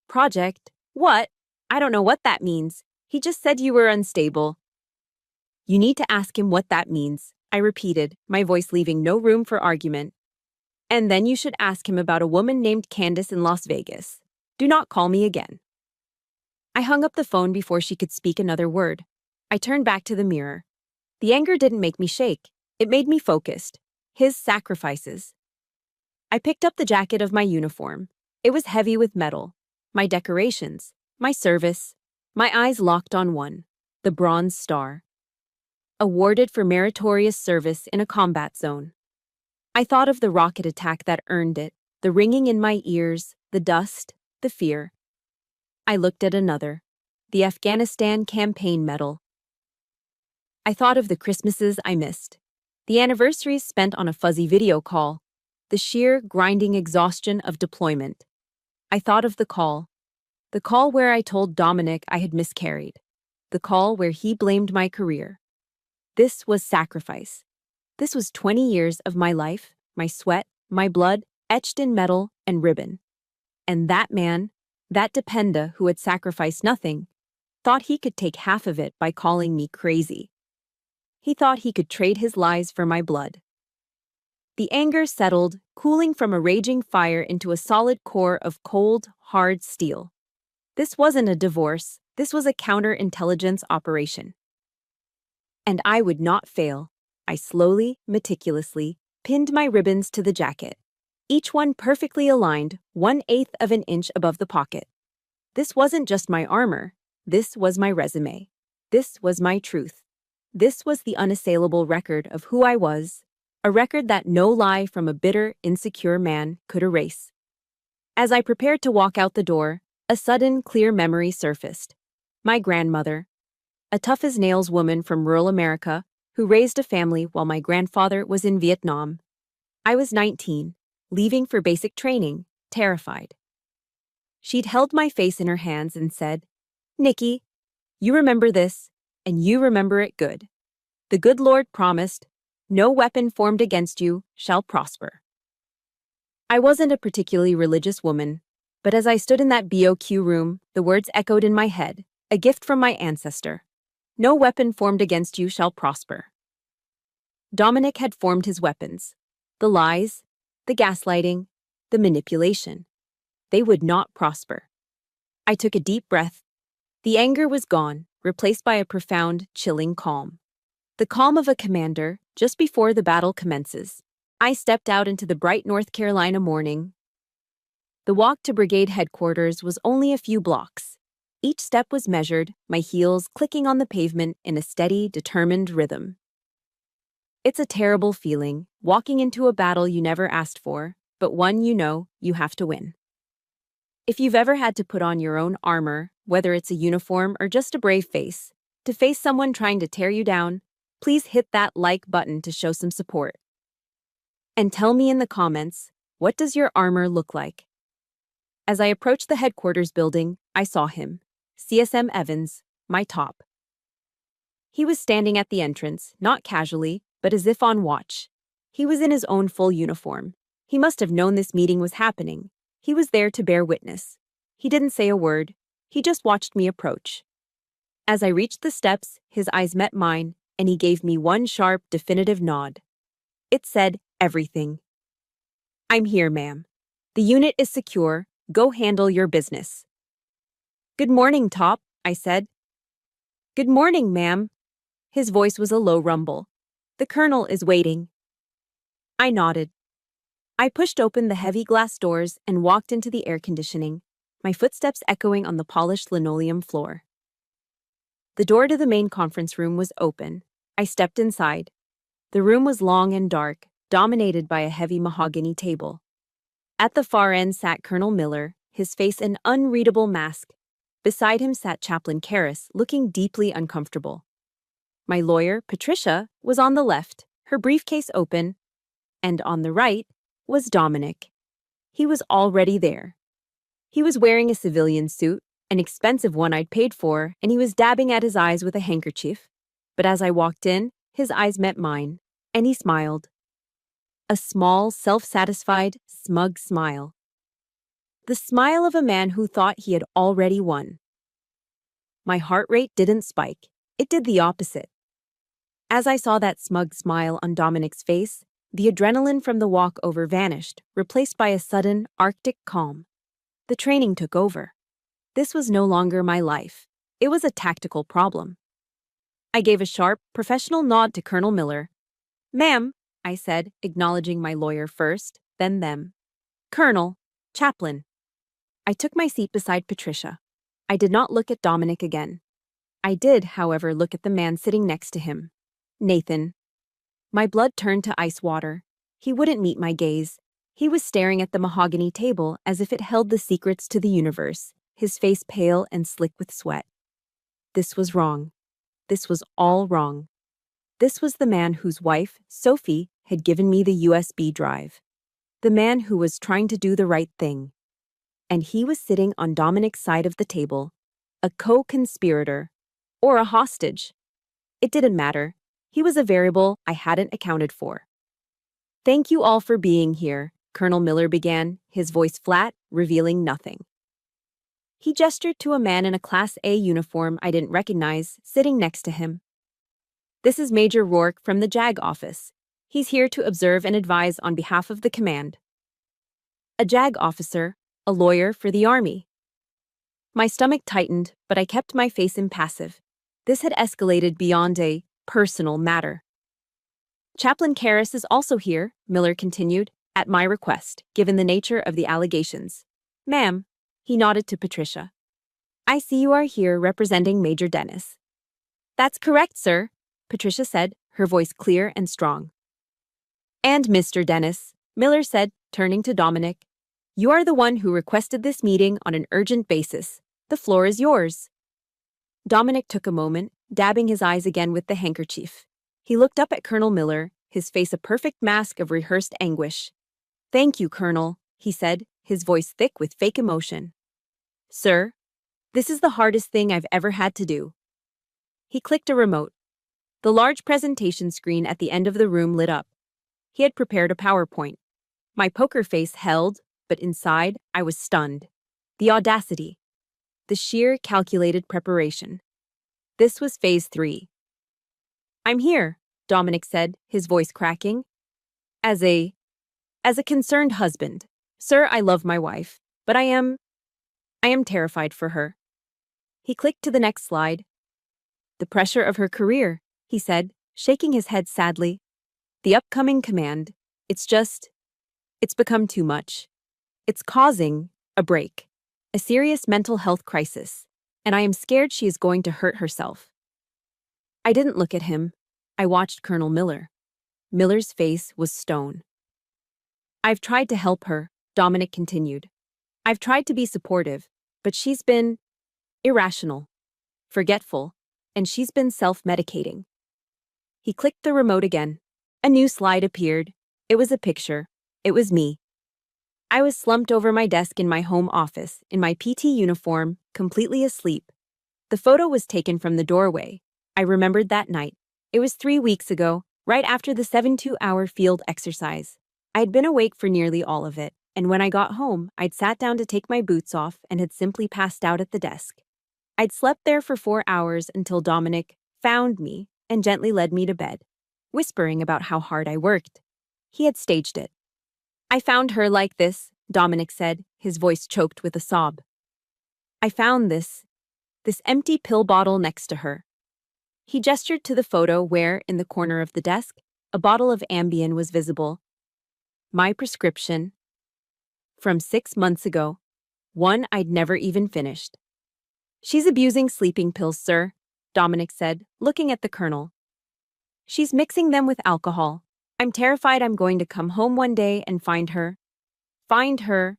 Project? What? I don't know what that means. He just said you were unstable. You need to ask him what that means, I repeated, my voice leaving no room for argument. And then you should ask him about a woman named Candace in Las Vegas. Do not call me again. I hung up the phone before she could speak another word. I turned back to the mirror. The anger didn't make me shake. It made me focused. His sacrifices. I picked up the jacket of my uniform. It was heavy with metal. My decorations. My service. My eyes locked on one. The Bronze Star. Awarded for meritorious service in a combat zone. I thought of the rocket attack that earned it, the ringing in my ears, the dust, the fear. I looked at another. The Afghanistan Campaign Medal. I thought of the Christmases I missed. The anniversaries spent on a fuzzy video call. The sheer, grinding exhaustion of deployment. I thought of the call. The call where I told Dominic I had miscarried. The call where he blamed my career. This was sacrifice. This was 20 years of my life, my sweat, my blood, etched in metal and ribbon. And that man, that dependa who had sacrificed nothing, thought he could take half of it by calling me crazy. He thought he could trade his lies for my blood. The anger settled, cooling from a raging fire into a solid core of cold, hard steel. This wasn't a divorce, this was a counterintelligence operation. And I would not fail. I slowly, meticulously, pinned my ribbons to the jacket, each one perfectly aligned 1/8 of an inch above the pocket. This wasn't just my armor, this was my resume. This was my truth. This was the unassailable record of who I was, a record that no lie from a bitter, insecure man could erase. As I prepared to walk out the door, a sudden, clear memory surfaced. My grandmother, a tough-as-nails woman from rural America who raised a family while my grandfather was in Vietnam. I was 19, leaving for basic training, terrified. She'd held my face in her hands and said, "Nikki, you remember this, and you remember it good. The good Lord promised, no weapon formed against you shall prosper." I wasn't a particularly religious woman, but as I stood in that BOQ room, the words echoed in my head, a gift from my ancestor. No weapon formed against you shall prosper. Dominic had formed his weapons. The lies, the gaslighting, the manipulation. They would not prosper. I took a deep breath. The anger was gone, replaced by a profound, chilling calm. The calm of a commander, just before the battle commences. I stepped out into the bright North Carolina morning. The walk to brigade headquarters was only a few blocks. Each step was measured, my heels clicking on the pavement in a steady, determined rhythm. It's a terrible feeling, walking into a battle you never asked for, but one you know you have to win. If you've ever had to put on your own armor, whether it's a uniform or just a brave face, to face someone trying to tear you down, please hit that like button to show some support. And tell me in the comments, what does your armor look like? As I approached the headquarters building, I saw him, CSM Evans, my top. He was standing at the entrance, not casually, but as if on watch. He was in his own full uniform. He must have known this meeting was happening. He was there to bear witness. He didn't say a word. He just watched me approach. As I reached the steps, his eyes met mine, and he gave me one sharp, definitive nod. It said everything. "I'm here, ma'am. The unit is secure. Go handle your business." "Good morning, Top," I said. "Good morning, ma'am." His voice was a low rumble. "The colonel is waiting." I nodded. I pushed open the heavy glass doors and walked into the air conditioning, my footsteps echoing on the polished linoleum floor. The door to the main conference room was open. I stepped inside. The room was long and dark, dominated by a heavy mahogany table. At the far end sat Colonel Miller, his face an unreadable mask. Beside him sat Chaplain Karras, looking deeply uncomfortable. My lawyer, Patricia, was on the left, her briefcase open, and on the right was Dominic. He was already there. He was wearing a civilian suit, an expensive one I'd paid for, and he was dabbing at his eyes with a handkerchief. But as I walked in, his eyes met mine, and he smiled. A small, self-satisfied, smug smile. The smile of a man who thought he had already won. My heart rate didn't spike. It did the opposite. As I saw that smug smile on Dominic's face, the adrenaline from the walk-over vanished, replaced by a sudden, Arctic calm. The training took over. This was no longer my life. It was a tactical problem. I gave a sharp, professional nod to Colonel Miller. "Ma'am," I said, acknowledging my lawyer first, then them. "Colonel, Chaplain." I took my seat beside Patricia. I did not look at Dominic again. I did, however, look at the man sitting next to him. Nathan. My blood turned to ice water. He wouldn't meet my gaze. He was staring at the mahogany table as if it held the secrets to the universe, his face pale and slick with sweat. This was wrong. This was all wrong. This was the man whose wife, Sophie, had given me the USB drive. The man who was trying to do the right thing. And he was sitting on Dominic's side of the table, a co-conspirator, or a hostage. It didn't matter. He was a variable I hadn't accounted for. "Thank you all for being here," Colonel Miller began, his voice flat, revealing nothing. He gestured to a man in a Class A uniform I didn't recognize, sitting next to him. "This is Major Rourke from the JAG office. He's here to observe and advise on behalf of the command." A JAG officer, a lawyer for the Army. My stomach tightened, but I kept my face impassive. This had escalated beyond a personal matter. "Chaplain Karras is also here," Miller continued, "at my request, given the nature of the allegations." "Ma'am," he nodded to Patricia. "I see you are here representing Major Dennis." "That's correct, sir," Patricia said, her voice clear and strong. "And Mr. Dennis," Miller said, turning to Dominic, "you are the one who requested this meeting on an urgent basis. The floor is yours." Dominic took a moment, dabbing his eyes again with the handkerchief. He looked up at Colonel Miller, his face a perfect mask of rehearsed anguish. "Thank you, Colonel," he said, his voice thick with fake emotion. "Sir, this is the hardest thing I've ever had to do." He clicked a remote. The large presentation screen at the end of the room lit up. He had prepared a PowerPoint. My poker face held, but inside, I was stunned. The audacity. The sheer, calculated preparation. This was Phase 3. "I'm here," Dominic said, his voice cracking. As a concerned husband. Sir, I love my wife, but I am terrified for her." He clicked to the next slide. "The pressure of her career," he said, shaking his head sadly. "The upcoming command. It's become too much. It's causing a break, a serious mental health crisis, and I am scared she is going to hurt herself." I didn't look at him. I watched Colonel Miller. Miller's face was stone. I've tried to help her, Dominic continued. I've tried to be supportive, but she's been irrational, forgetful, and she's been self-medicating. He clicked the remote again. A new slide appeared. It was a picture. It was me. I was slumped over my desk in my home office, in my PT uniform, completely asleep. The photo was taken from the doorway. I remembered that night. It was 3 weeks ago, right after the 72-hour field exercise. I had been awake for nearly all of it, and when I got home, I'd sat down to take my boots off and had simply passed out at the desk. I'd slept there for 4 hours until Dominic found me and gently led me to bed, whispering about how hard I worked. He had staged it. I found her like this, Dominic said, his voice choked with a sob. I found this empty pill bottle next to her. He gestured to the photo where, in the corner of the desk, a bottle of Ambien was visible. My prescription. From 6 months ago. One I'd never even finished. She's abusing sleeping pills, sir, Dominic said, looking at the colonel. She's mixing them with alcohol. I'm terrified I'm going to come home one day and find her. Find her.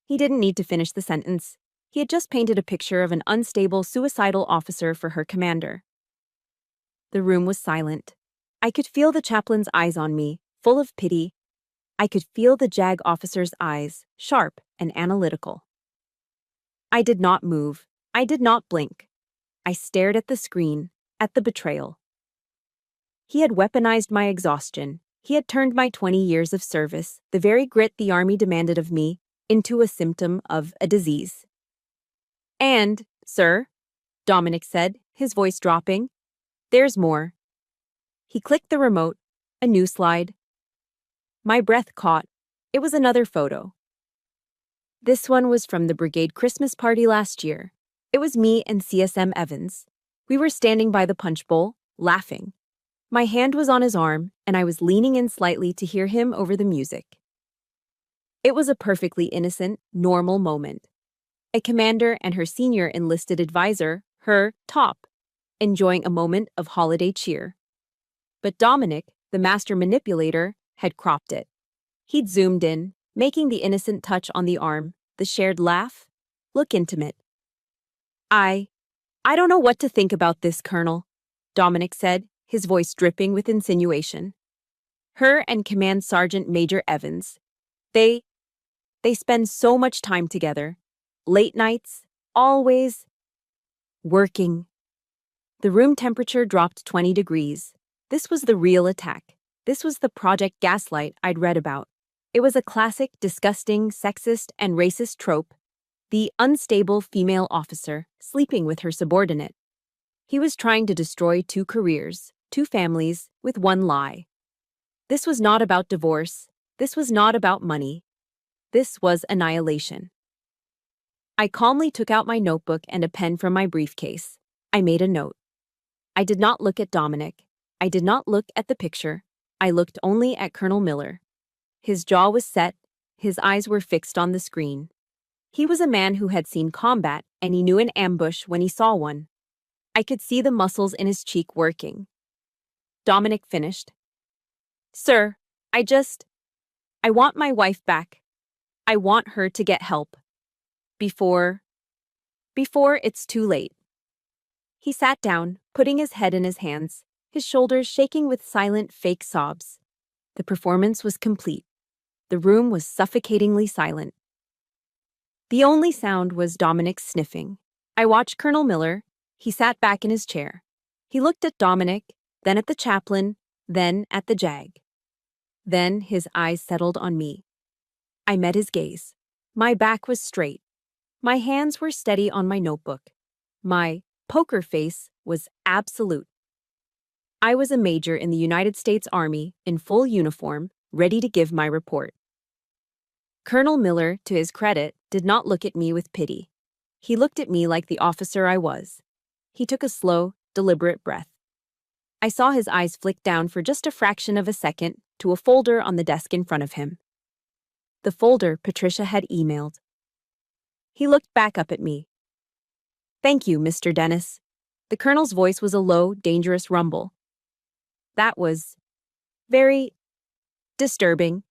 He didn't need to finish the sentence. He had just painted a picture of an unstable, suicidal officer for her commander. The room was silent. I could feel the chaplain's eyes on me, full of pity. I could feel the JAG officer's eyes, sharp and analytical. I did not move. I did not blink. I stared at the screen, at the betrayal. He had weaponized my exhaustion. He had turned my 20 years of service, the very grit the Army demanded of me, into a symptom of a disease. And, sir, Dominic said, his voice dropping, there's more. He clicked the remote, a new slide. My breath caught. It was another photo. This one was from the brigade Christmas party last year. It was me and CSM Evans. We were standing by the punch bowl, laughing. My hand was on his arm, and I was leaning in slightly to hear him over the music. It was a perfectly innocent, normal moment. A commander and her senior enlisted advisor, her top, enjoying a moment of holiday cheer. But Dominic, the master manipulator, had cropped it. He'd zoomed in, making the innocent touch on the arm, the shared laugh, look intimate. I don't know what to think about this, Colonel, Dominic said, his voice dripping with insinuation. Her and Command Sergeant Major Evans. They spend so much time together. Late nights, always working. The room temperature dropped 20 degrees. This was the real attack. This was the Project Gaslight I'd read about. It was a classic, disgusting, sexist, and racist trope. The unstable female officer sleeping with her subordinate. He was trying to destroy 2 careers, 2 families, with one lie. This was not about divorce. This was not about money. This was annihilation. I calmly took out my notebook and a pen from my briefcase. I made a note. I did not look at Dominic. I did not look at the picture. I looked only at Colonel Miller. His jaw was set. His eyes were fixed on the screen. He was a man who had seen combat, and he knew an ambush when he saw one. I could see the muscles in his cheek working. Dominic finished. Sir, I want my wife back. I want her to get help. Before it's too late. He sat down, putting his head in his hands, his shoulders shaking with silent, fake sobs. The performance was complete. The room was suffocatingly silent. The only sound was Dominic's sniffing. I watched Colonel Miller. He sat back in his chair. He looked at Dominic, then at the chaplain, then at the JAG. Then his eyes settled on me. I met his gaze. My back was straight. My hands were steady on my notebook. My poker face was absolute. I was a major in the United States Army, in full uniform, ready to give my report. Colonel Miller, to his credit, did not look at me with pity. He looked at me like the officer I was. He took a slow, deliberate breath. I saw his eyes flick down for just a fraction of a second to a folder on the desk in front of him. The folder Patricia had emailed. He looked back up at me. Thank you, Mr. Dennis. The colonel's voice was a low, dangerous rumble. That was very disturbing.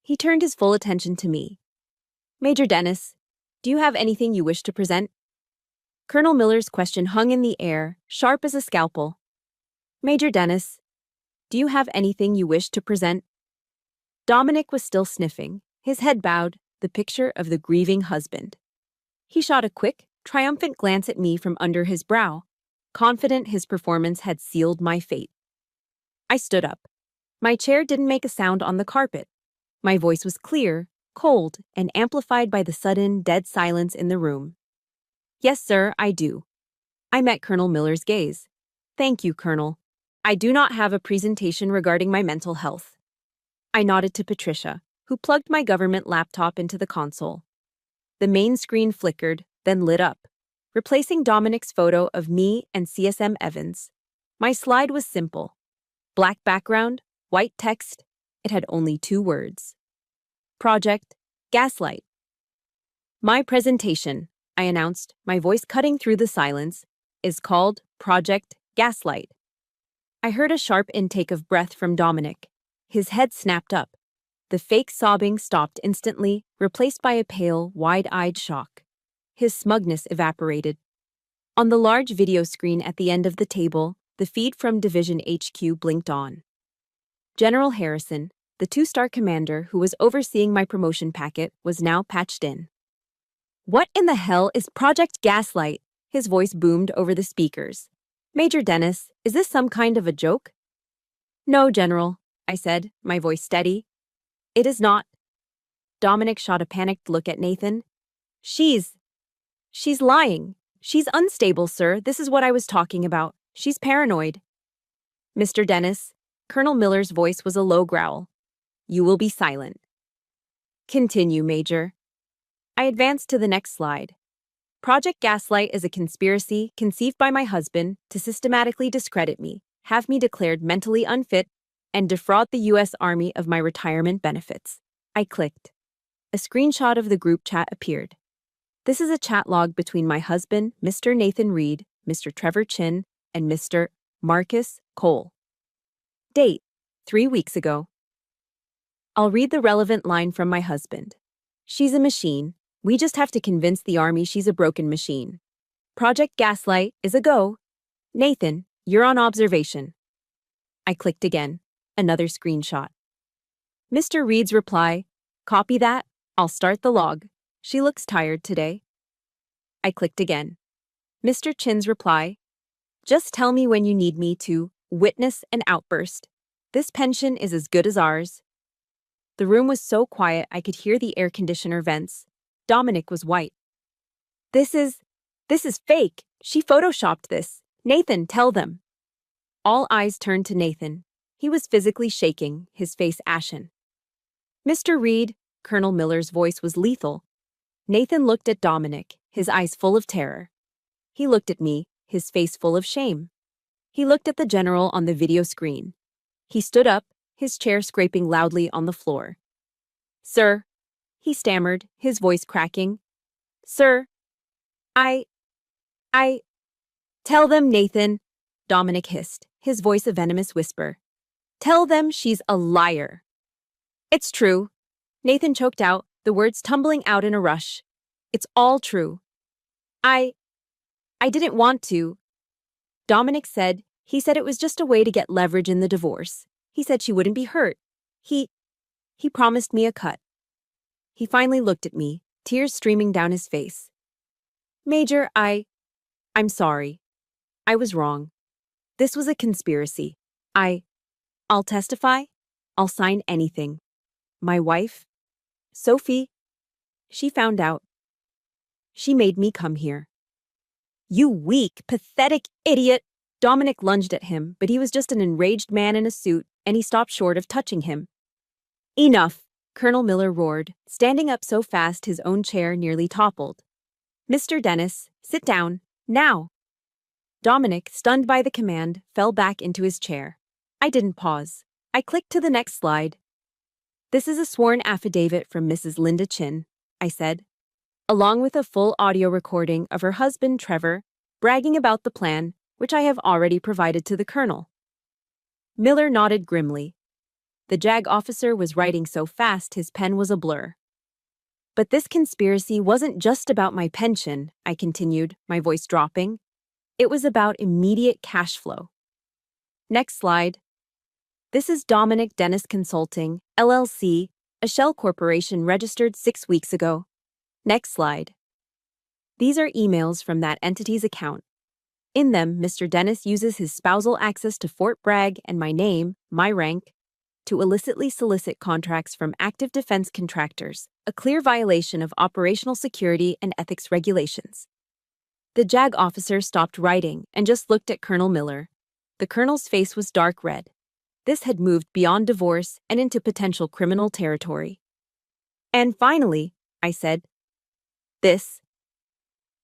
He turned his full attention to me. Major Dennis, do you have anything you wish to present? Colonel Miller's question hung in the air, sharp as a scalpel. Major Dennis, do you have anything you wish to present? Dominic was still sniffing, his head bowed, the picture of the grieving husband. He shot a quick, triumphant glance at me from under his brow, confident his performance had sealed my fate. I stood up. My chair didn't make a sound on the carpet. My voice was clear, cold, and amplified by the sudden, dead silence in the room. Yes, sir, I do. I met Colonel Miller's gaze. Thank you, Colonel. I do not have a presentation regarding my mental health. I nodded to Patricia, who plugged my government laptop into the console. The main screen flickered, then lit up, replacing Dominic's photo of me and CSM Evans. My slide was simple. Black background, white text. It had only 2 words. Project Gaslight. My presentation, I announced, my voice cutting through the silence, is called Project Gaslight. I heard a sharp intake of breath from Dominic. His head snapped up. The fake sobbing stopped instantly, replaced by a pale, wide-eyed shock. His smugness evaporated. On the large video screen at the end of the table, the feed from Division HQ blinked on. General Harrison, the 2-star commander who was overseeing my promotion packet, was now patched in. What in the hell is Project Gaslight? His voice boomed over the speakers. Major Dennis, is this some kind of a joke? No, General, I said, my voice steady. It is not. Dominic shot a panicked look at Nathan. She's lying. She's unstable, sir. This is what I was talking about. She's paranoid. Mr. Dennis, Colonel Miller's voice was a low growl. You will be silent. Continue, Major. I advanced to the next slide. Project Gaslight is a conspiracy conceived by my husband to systematically discredit me, have me declared mentally unfit, and defraud the U.S. Army of my retirement benefits. I clicked. A screenshot of the group chat appeared. This is a chat log between my husband, Mr. Nathan Reed, Mr. Trevor Chin, and Mr. Marcus Cole. Date: 3 weeks ago. I'll read the relevant line from my husband. She's a machine. We just have to convince the Army she's a broken machine. Project Gaslight is a go. Nathan, you're on observation. I clicked again. Another screenshot. Mr. Reed's reply, copy that, I'll start the log. She looks tired today. I clicked again. Mr. Chin's reply, just tell me when you need me to witness an outburst. This pension is as good as ours. The room was so quiet I could hear the air conditioner vents. Dominic was white. This is fake. She photoshopped this. Nathan, tell them. All eyes turned to Nathan. He was physically shaking, his face ashen. Mr. Reed, Colonel Miller's voice was lethal. Nathan looked at Dominic, his eyes full of terror. He looked at me, his face full of shame. He looked at the general on the video screen. He stood up, his chair scraping loudly on the floor. Sir, he stammered, his voice cracking. Sir, I... Tell them, Nathan, Dominic hissed, his voice a venomous whisper. Tell them she's a liar. It's true. Nathan choked out, the words tumbling out in a rush. It's all true. I didn't want to. Dominic said, he said it was just a way to get leverage in the divorce. He said she wouldn't be hurt. He promised me a cut. He finally looked at me, tears streaming down his face. Major, I'm sorry. I was wrong. This was a conspiracy. I'll testify. I'll sign anything. My wife, Sophie, she found out. She made me come here. You weak, pathetic idiot! Dominic lunged at him, but he was just an enraged man in a suit, and he stopped short of touching him. Enough, Colonel Miller roared, standing up so fast his own chair nearly toppled. Mr. Dennis, sit down, now. Dominic, stunned by the command, fell back into his chair. I didn't pause. I clicked to the next slide. This is a sworn affidavit from Mrs. Linda Chin, I said, along with a full audio recording of her husband, Trevor, bragging about the plan, which I have already provided to the colonel. Miller nodded grimly. The JAG officer was writing so fast his pen was a blur. But this conspiracy wasn't just about my pension, I continued, my voice dropping. It was about immediate cash flow. Next slide. This is Dominic Dennis Consulting, LLC, a shell corporation registered 6 weeks ago. Next slide. These are emails from that entity's account. In them, Mr. Dennis uses his spousal access to Fort Bragg and my name, my rank, to illicitly solicit contracts from active defense contractors, a clear violation of operational security and ethics regulations. The JAG officer stopped writing and just looked at Colonel Miller. The colonel's face was dark red. This had moved beyond divorce and into potential criminal territory. And finally, I said, this.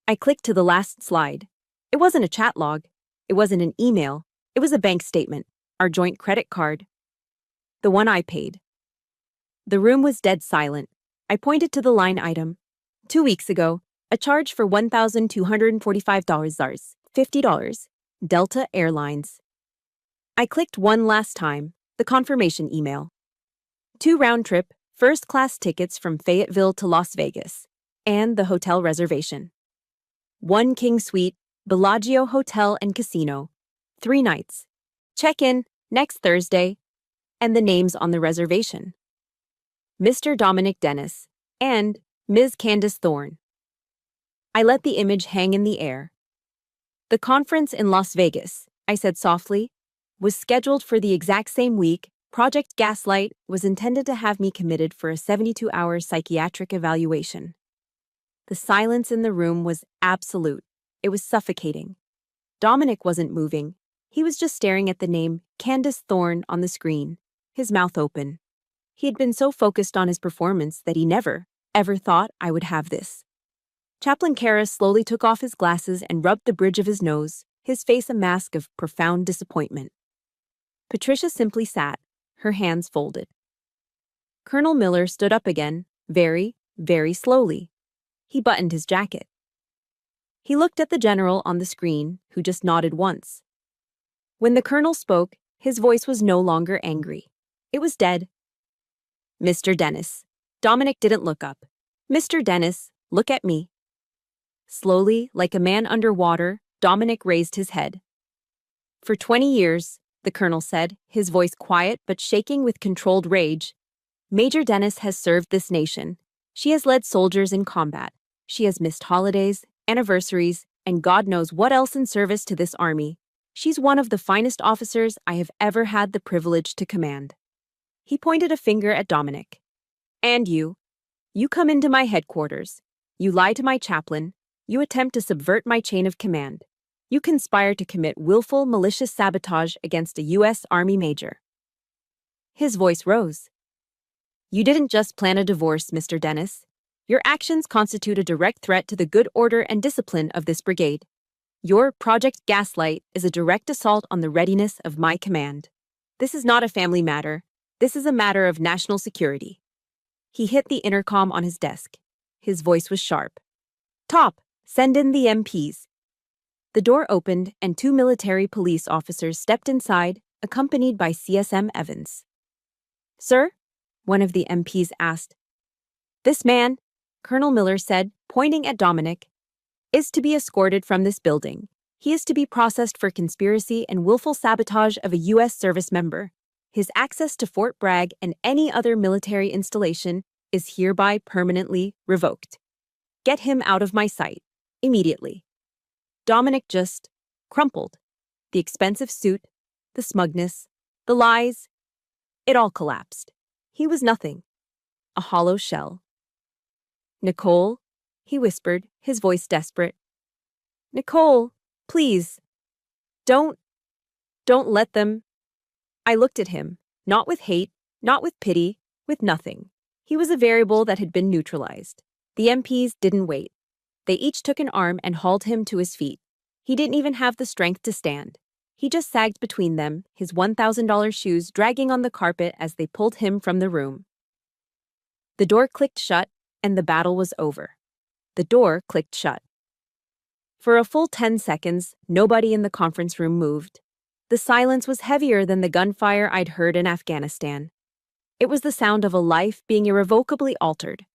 I clicked to the last slide. It wasn't a chat log. It wasn't an email. It was a bank statement, our joint credit card. The one I paid. The room was dead silent. I pointed to the line item. 2 weeks ago, a charge for $1,245, $50, Delta Airlines. I clicked one last time, the confirmation email. 2 round-trip, first-class tickets from Fayetteville to Las Vegas, and the hotel reservation. 1 king suite, Bellagio Hotel and Casino, 3 nights. Check-in next Thursday, and the names on the reservation. Mr. Dominic Dennis and Ms. Candace Thorne. I let the image hang in the air. The conference in Las Vegas, I said softly, was scheduled for the exact same week. Project Gaslight was intended to have me committed for a 72-hour psychiatric evaluation. The silence in the room was absolute. It was suffocating. Dominic wasn't moving. He was just staring at the name Candace Thorne on the screen, his mouth open. He had been so focused on his performance that he never, ever thought I would have this. Chaplain Karras slowly took off his glasses and rubbed the bridge of his nose, his face a mask of profound disappointment. Patricia simply sat, her hands folded. Colonel Miller stood up again, very, very slowly. He buttoned his jacket. He looked at the general on the screen, who just nodded once. When the colonel spoke, his voice was no longer angry. It was dead. Mr. Dennis. Dominic didn't look up. Mr. Dennis, look at me. Slowly, like a man underwater, Dominic raised his head. For 20 years, the colonel said, his voice quiet but shaking with controlled rage, Major Dennis has served this nation. She has led soldiers in combat. She has missed holidays, anniversaries, and God knows what else in service to this army. She's one of the finest officers I have ever had the privilege to command. He pointed a finger at Dominic. And you. You come into my headquarters. You lie to my chaplain. You attempt to subvert my chain of command. You conspire to commit willful, malicious sabotage against a U.S. Army major. His voice rose. You didn't just plan a divorce, Mr. Dennis. Your actions constitute a direct threat to the good order and discipline of this brigade. Your Project Gaslight is a direct assault on the readiness of my command. This is not a family matter. This is a matter of national security. He hit the intercom on his desk. His voice was sharp. Top, send in the MPs. The door opened and 2 military police officers stepped inside, accompanied by CSM Evans. Sir? One of the MPs asked. This man, Colonel Miller said, pointing at Dominic, is to be escorted from this building. He is to be processed for conspiracy and willful sabotage of a U.S. service member. His access to Fort Bragg and any other military installation is hereby permanently revoked. Get him out of my sight, immediately. Dominic just crumpled. The expensive suit, the smugness, the lies, it all collapsed. He was nothing. A hollow shell. Nicole, he whispered, his voice desperate. Nicole, please. Don't let them. I looked at him, not with hate, not with pity, with nothing. He was a variable that had been neutralized. The MPs didn't wait. They each took an arm and hauled him to his feet. He didn't even have the strength to stand. He just sagged between them, his $1,000 shoes dragging on the carpet as they pulled him from the room. The door clicked shut, and the battle was over. The door clicked shut. For a full 10 seconds, nobody in the conference room moved. The silence was heavier than the gunfire I'd heard in Afghanistan. It was the sound of a life being irrevocably altered.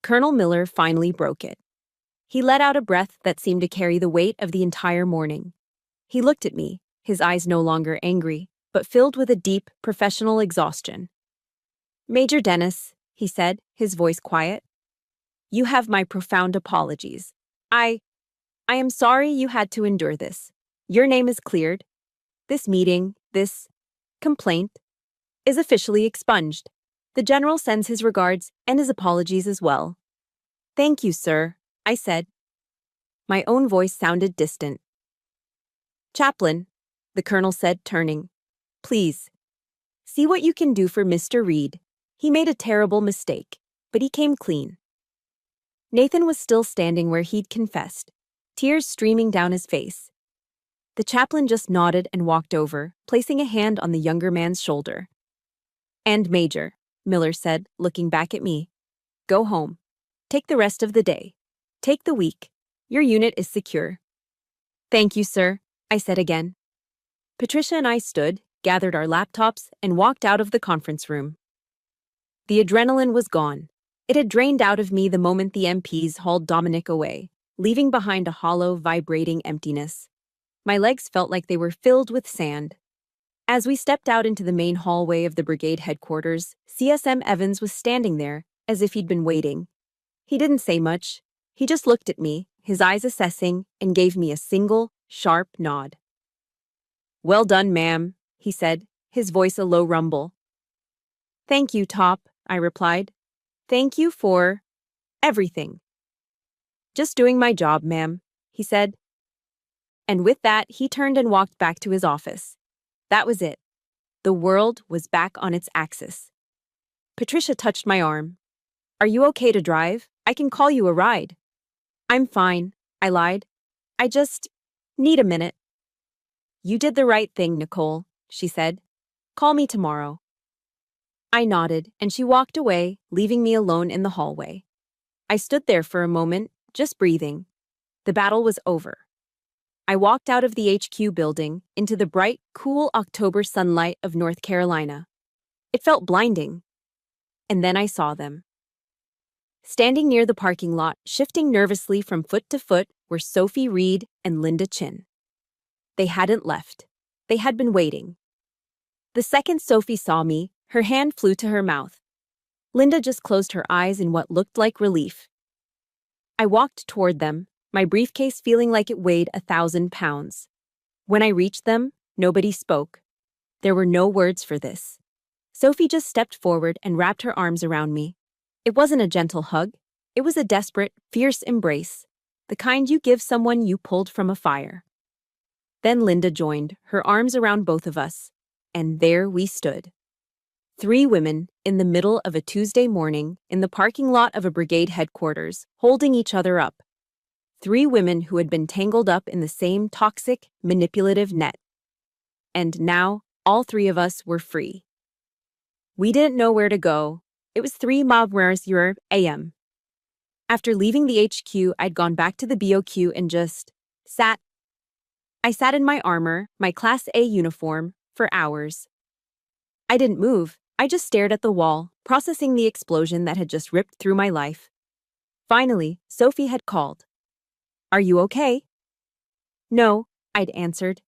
Colonel Miller finally broke it. He let out a breath that seemed to carry the weight of the entire morning. He looked at me, his eyes no longer angry, but filled with a deep, professional exhaustion. "Major Dennis," he said, his voice quiet, "you have my profound apologies. I am sorry you had to endure this. Your name is cleared. This meeting, this complaint, is officially expunged. The General sends his regards and his apologies as well." "Thank you, sir," I said. My own voice sounded distant. "Chaplain," the Colonel said, turning, "please, see what you can do for Mr. Reed. He made a terrible mistake, but he came clean." Nathan was still standing where he'd confessed, tears streaming down his face. The chaplain just nodded and walked over, placing a hand on the younger man's shoulder. "And Major," Miller said, looking back at me, "go home. Take the rest of the day. Take the week. Your unit is secure." "Thank you, sir," I said again. Patricia and I stood, gathered our laptops, and walked out of the conference room. The adrenaline was gone. It had drained out of me the moment the MPs hauled Dominic away, leaving behind a hollow, vibrating emptiness. My legs felt like they were filled with sand. As we stepped out into the main hallway of the brigade headquarters, CSM Evans was standing there, as if he'd been waiting. He didn't say much. He just looked at me, his eyes assessing, and gave me a single, sharp nod. "Well done, ma'am," he said, his voice a low rumble. "Thank you, Top," I replied. "Thank you for everything." "Just doing my job, ma'am," he said. And with that, he turned and walked back to his office. That was it. The world was back on its axis. Patricia touched my arm. "Are you okay to drive? I can call you a ride." "I'm fine," I lied. "I just need a minute." "You did the right thing, Nicole," she said. "Call me tomorrow." I nodded, and she walked away, leaving me alone in the hallway. I stood there for a moment, just breathing. The battle was over. I walked out of the HQ building into the bright, cool October sunlight of North Carolina. It felt blinding. And then I saw them. Standing near the parking lot, shifting nervously from foot to foot, were Sophie Reed and Linda Chin. They hadn't left. They had been waiting. The second Sophie saw me, her hand flew to her mouth. Linda just closed her eyes in what looked like relief. I walked toward them, my briefcase feeling like it weighed 1,000 pounds. When I reached them, nobody spoke. There were no words for this. Sophie just stepped forward and wrapped her arms around me. It wasn't a gentle hug. It was a desperate, fierce embrace, the kind you give someone you pulled from a fire. Then Linda joined, her arms around both of us, and there we stood. 3 women in the middle of a Tuesday morning in the parking lot of a brigade headquarters, holding each other up. 3 women who had been tangled up in the same toxic, manipulative net. And now, all 3 of us were free. We didn't know where to go. It was 3 a.m. After leaving the HQ, I'd gone back to the BOQ and just sat. I sat in my armor, my Class A uniform, for hours. I didn't move. I just stared at the wall, processing the explosion that had just ripped through my life. Finally, Sophie had called. "Are you okay?" "No," I'd answered.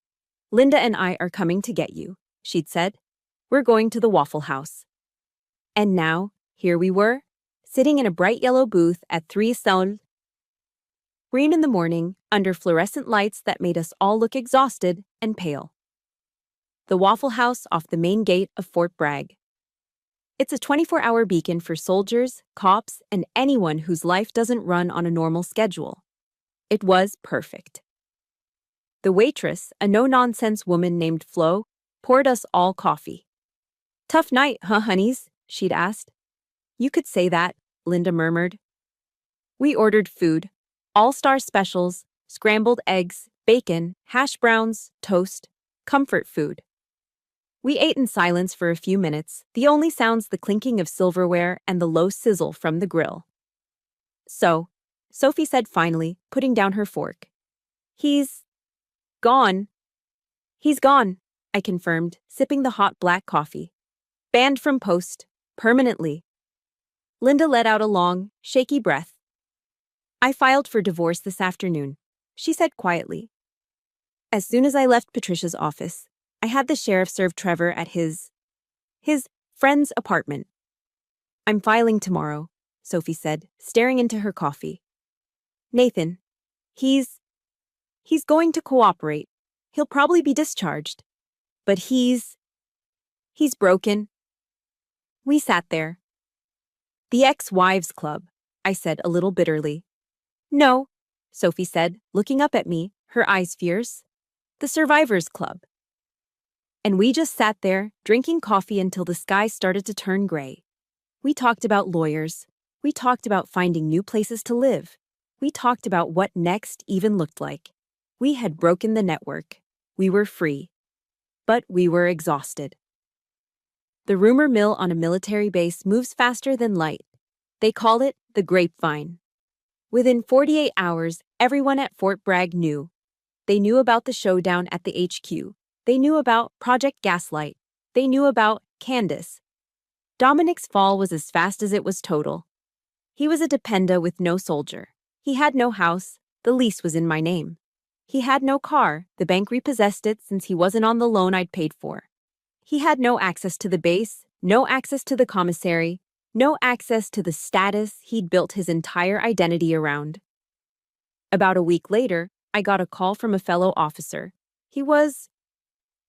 "Linda and I are coming to get you," she'd said. "We're going to the Waffle House." And now, here we were, sitting in a bright yellow booth at 3 Sound. Green in the morning, under fluorescent lights that made us all look exhausted and pale. The Waffle House off the main gate of Fort Bragg. It's a 24-hour beacon for soldiers, cops, and anyone whose life doesn't run on a normal schedule. It was perfect. The waitress, a no-nonsense woman named Flo, poured us all coffee. "Tough night, huh, honeys?" she'd asked. "You could say that," Linda murmured. We ordered food, all-star specials, scrambled eggs, bacon, hash browns, toast, comfort food. We ate in silence for a few minutes, the only sounds the clinking of silverware and the low sizzle from the grill. "So," Sophie said finally, putting down her fork. He's gone." "He's gone," I confirmed, sipping the hot black coffee. Banned from post. Permanently. Linda let out a long, shaky breath. I filed for divorce this afternoon, she said quietly. As soon as I left Patricia's office, I had the sheriff serve Trevor at his friend's apartment. I'm filing tomorrow, Sophie said, staring into her coffee. Nathan, he's going to cooperate. He'll probably be discharged. But he's broken. We sat there. The ex-wives club, I said a little bitterly. No, Sophie said, looking up at me, her eyes fierce. The survivors club. And we just sat there, drinking coffee until the sky started to turn gray. We talked about lawyers. We talked about finding new places to live. We talked about what next even looked like. We had broken the network. We were free. But we were exhausted. The rumor mill on a military base moves faster than light. They call it the grapevine. Within 48 hours, everyone at Fort Bragg knew. They knew about the showdown at the HQ. They knew about Project Gaslight. They knew about Candace. Dominic's fall was as fast as it was total. He was a dependa with no soldier. He had no house. The lease was in my name. He had no car. The bank repossessed it since he wasn't on the loan I'd paid for. He had no access to the base, no access to the commissary, no access to the status he'd built his entire identity around. About a week later, I got a call from a fellow officer. He was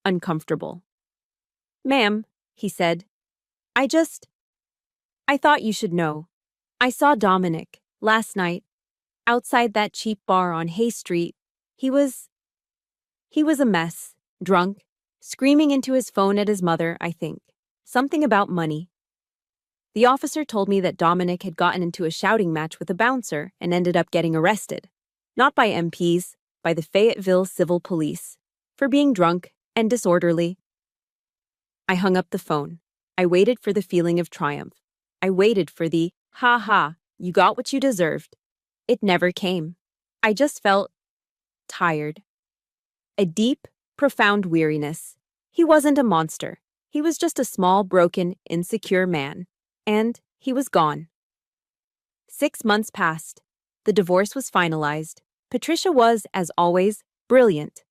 uncomfortable. Ma'am, he said, I thought you should know. I saw Dominic last night outside that cheap bar on Hay Street. He was a mess, drunk, screaming into his phone at his mother, I think. Something about money. The officer told me that Dominic had gotten into a shouting match with a bouncer and ended up getting arrested. Not by MPs, by the Fayetteville Civil Police, for being drunk and disorderly. I hung up the phone. I waited for the feeling of triumph. I waited for the, ha, you got what you deserved. It never came. I just felt tired. A deep, profound weariness. He wasn't a monster. He was just a small, broken, insecure man. And he was gone. 6 months passed. The divorce was finalized. Patricia was, as always, brilliant.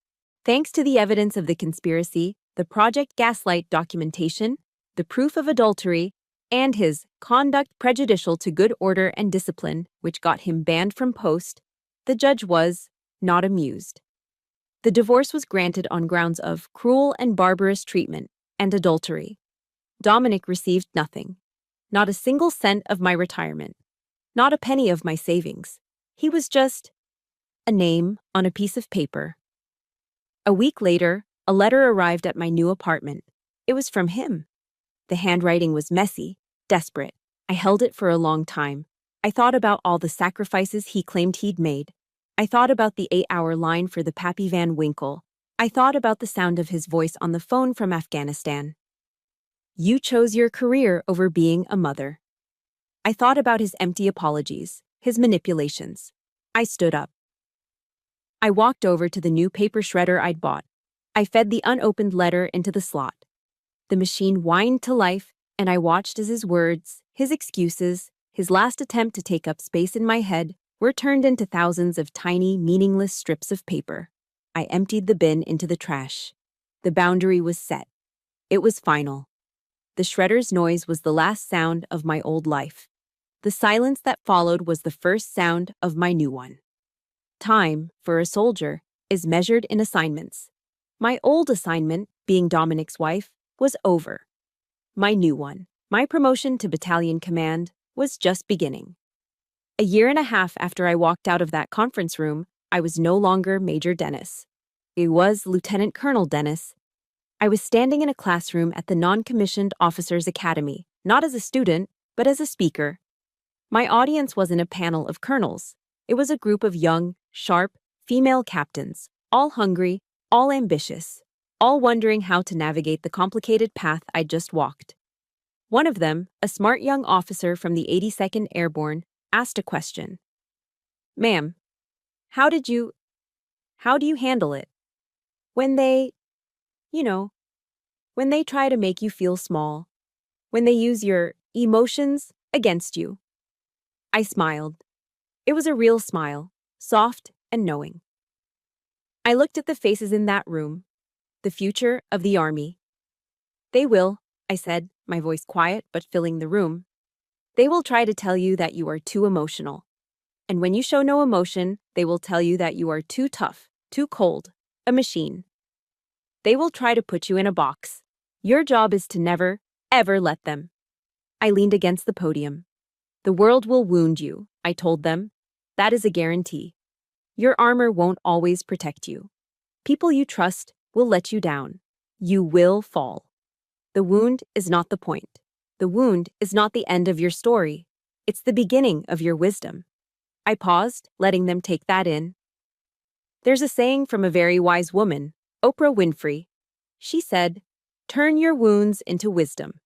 Thanks to the evidence of the conspiracy, the Project Gaslight documentation, the proof of adultery, and his conduct prejudicial to good order and discipline, which got him banned from post, the judge was not amused. The divorce was granted on grounds of cruel and barbarous treatment and adultery. Dominic received nothing. Not a single cent of my retirement. Not a penny of my savings. He was just a name on a piece of paper. A week later, a letter arrived at my new apartment. It was from him. The handwriting was messy, desperate. I held it for a long time. I thought about all the sacrifices he claimed he'd made. I thought about the 8-hour line for the Pappy Van Winkle. I thought about the sound of his voice on the phone from Afghanistan. You chose your career over being a mother. I thought about his empty apologies, his manipulations. I stood up. I walked over to the new paper shredder I'd bought. I fed the unopened letter into the slot. The machine whined to life, and I watched as his words, his excuses, his last attempt to take up space in my head, were turned into thousands of tiny, meaningless strips of paper. I emptied the bin into the trash. The boundary was set. It was final. The shredder's noise was the last sound of my old life. The silence that followed was the first sound of my new one. Time, for a soldier, is measured in assignments. My old assignment, being Dominic's wife, was over. My new one, my promotion to battalion command, was just beginning. A year and a half after I walked out of that conference room, I was no longer Major Dennis. It was Lieutenant Colonel Dennis. I was standing in a classroom at the Non-Commissioned Officers Academy, not as a student, but as a speaker. My audience wasn't a panel of colonels. It was a group of young, sharp, female captains, all hungry, all ambitious, all wondering how to navigate the complicated path I'd just walked. One of them, a smart young officer from the 82nd Airborne, asked a question. Ma'am, how do you handle it? When they try to make you feel small, when they use your emotions against you. I smiled. It was a real smile, soft and knowing. I looked at the faces in that room, the future of the army. They will, I said, my voice quiet but filling the room. They will try to tell you that you are too emotional. And when you show no emotion, they will tell you that you are too tough, too cold, a machine. They will try to put you in a box. Your job is to never, ever let them. I leaned against the podium. The world will wound you, I told them. That is a guarantee. Your armor won't always protect you. People you trust will let you down. You will fall. The wound is not the point. The wound is not the end of your story. It's the beginning of your wisdom. I paused, letting them take that in. There's a saying from a very wise woman, Oprah Winfrey. She said, "Turn your wounds into wisdom."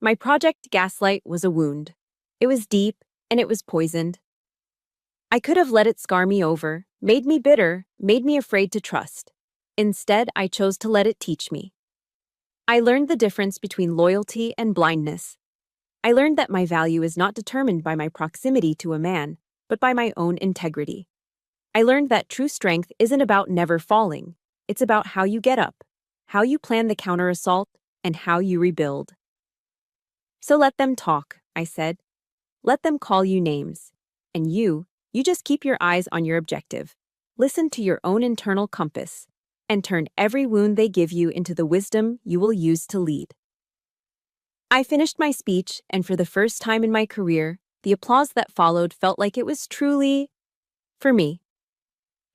My project Gaslight was a wound. It was deep, and it was poisoned. I could have let it scar me over, made me bitter, made me afraid to trust. Instead, I chose to let it teach me. I learned the difference between loyalty and blindness. I learned that my value is not determined by my proximity to a man, but by my own integrity. I learned that true strength isn't about never falling. It's about how you get up, how you plan the counter-assault, and how you rebuild. So let them talk, I said. Let them call you names. And you just keep your eyes on your objective. Listen to your own internal compass, and turn every wound they give you into the wisdom you will use to lead. I finished my speech, and for the first time in my career, the applause that followed felt like it was truly for me.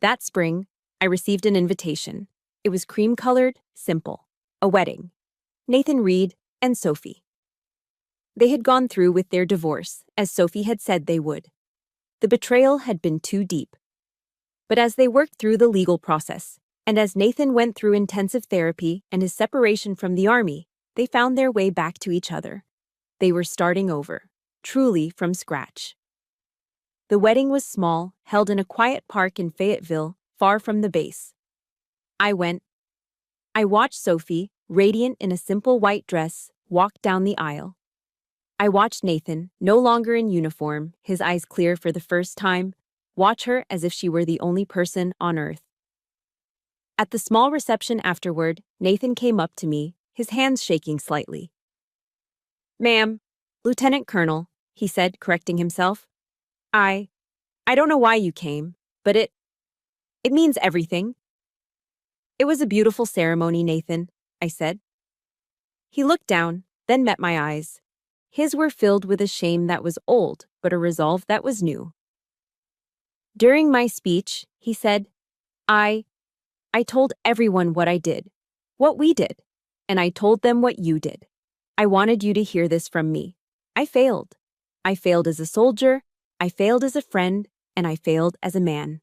That spring, I received an invitation. It was cream-colored, simple. A wedding. Nathan Reed and Sophie. They had gone through with their divorce, as Sophie had said they would. The betrayal had been too deep. But as they worked through the legal process, and as Nathan went through intensive therapy and his separation from the army, they found their way back to each other. They were starting over, truly from scratch. The wedding was small, held in a quiet park in Fayetteville, far from the base. I went. I watched Sophie, radiant in a simple white dress, walk down the aisle. I watched Nathan, no longer in uniform, his eyes clear for the first time, watch her as if she were the only person on earth. At the small reception afterward, Nathan came up to me, his hands shaking slightly. "Ma'am, Lieutenant Colonel," he said, correcting himself. I don't know why you came, but it means everything." "It was a beautiful ceremony, Nathan," I said. He looked down, then met my eyes. His were filled with a shame that was old, but a resolve that was new. During my speech, he said, I told everyone what I did, what we did, and I told them what you did. I wanted you to hear this from me. I failed. I failed as a soldier, I failed as a friend, and I failed as a man.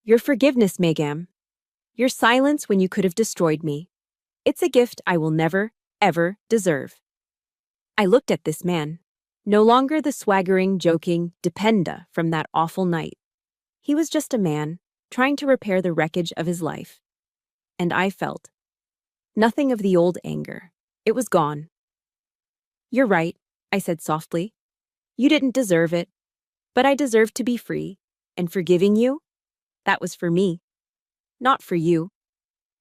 Your forgiveness, Megam. Your silence when you could have destroyed me. It's a gift I will never, ever deserve. I looked at this man. No longer the swaggering, joking Dependa from that awful night. He was just a man, trying to repair the wreckage of his life. And I felt nothing of the old anger. It was gone. "You're right," I said softly. "You didn't deserve it. But I deserved to be free. And forgiving you? That was for me. Not for you."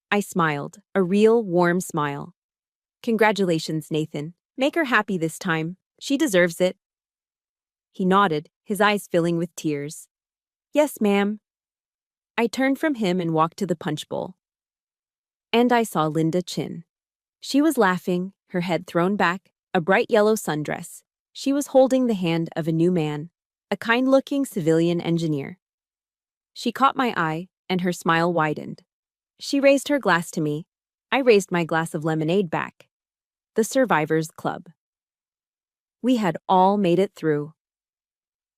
I smiled, a real, warm smile. "Congratulations, Nathan. Make her happy this time. She deserves it." He nodded, his eyes filling with tears. "Yes, ma'am." I turned from him and walked to the punch bowl. And I saw Linda Chin. She was laughing, her head thrown back, a bright yellow sundress. She was holding the hand of a new man, a kind-looking civilian engineer. She caught my eye, and her smile widened. She raised her glass to me. I raised my glass of lemonade back. The Survivors Club. We had all made it through.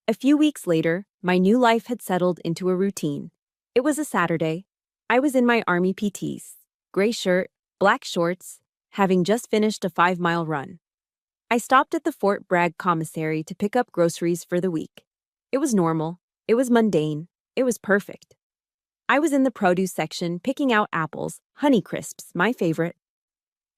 A few weeks later, my new life had settled into a routine. It was a Saturday. I was in my Army PTs, gray shirt, black shorts, having just finished a 5-mile run. I stopped at the Fort Bragg commissary to pick up groceries for the week. It was normal. It was mundane. It was perfect. I was in the produce section picking out apples, Honeycrisps, my favorite.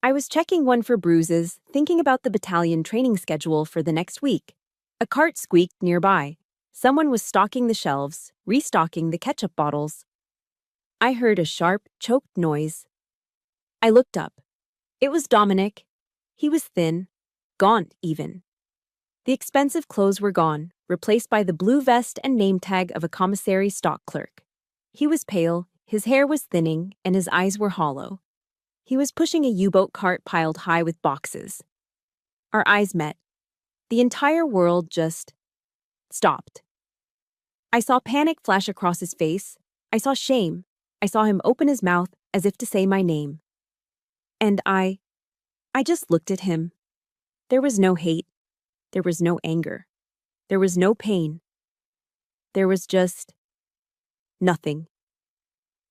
I was checking one for bruises, thinking about the battalion training schedule for the next week. A cart squeaked nearby. Someone was stocking the shelves, restocking the ketchup bottles. I heard a sharp, choked noise. I looked up. It was Dominic. He was thin, gaunt even. The expensive clothes were gone, replaced by the blue vest and name tag of a commissary stock clerk. He was pale, his hair was thinning, and his eyes were hollow. He was pushing a U-boat cart piled high with boxes. Our eyes met. The entire world just stopped. I saw panic flash across his face. I saw shame. I saw him open his mouth as if to say my name. And I just looked at him. There was no hate. There was no anger. There was no pain. There was just nothing.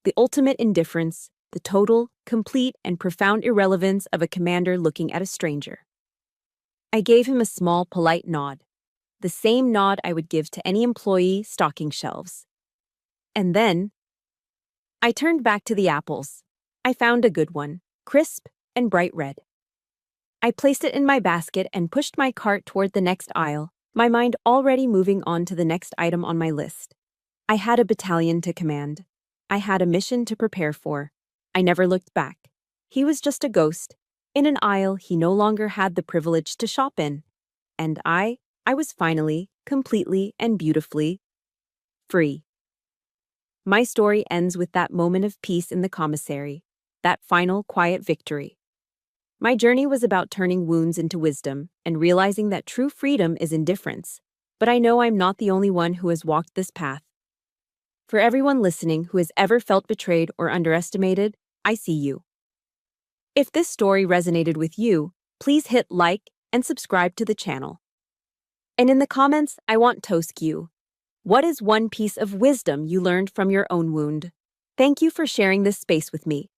The ultimate indifference, the total, complete, and profound irrelevance of a commander looking at a stranger. I gave him a small, polite nod, the same nod I would give to any employee stocking shelves. And then, I turned back to the apples. I found a good one, crisp and bright red. I placed it in my basket and pushed my cart toward the next aisle, my mind already moving on to the next item on my list. I had a battalion to command. I had a mission to prepare for. I never looked back. He was just a ghost, in an aisle he no longer had the privilege to shop in. And I was finally, completely, and beautifully free. My story ends with that moment of peace in the commissary, that final, quiet victory. My journey was about turning wounds into wisdom and realizing that true freedom is indifference. But I know I'm not the only one who has walked this path. For everyone listening who has ever felt betrayed or underestimated, I see you. If this story resonated with you, please hit like and subscribe to the channel. And in the comments, I want to ask you, what is one piece of wisdom you learned from your own wound? Thank you for sharing this space with me.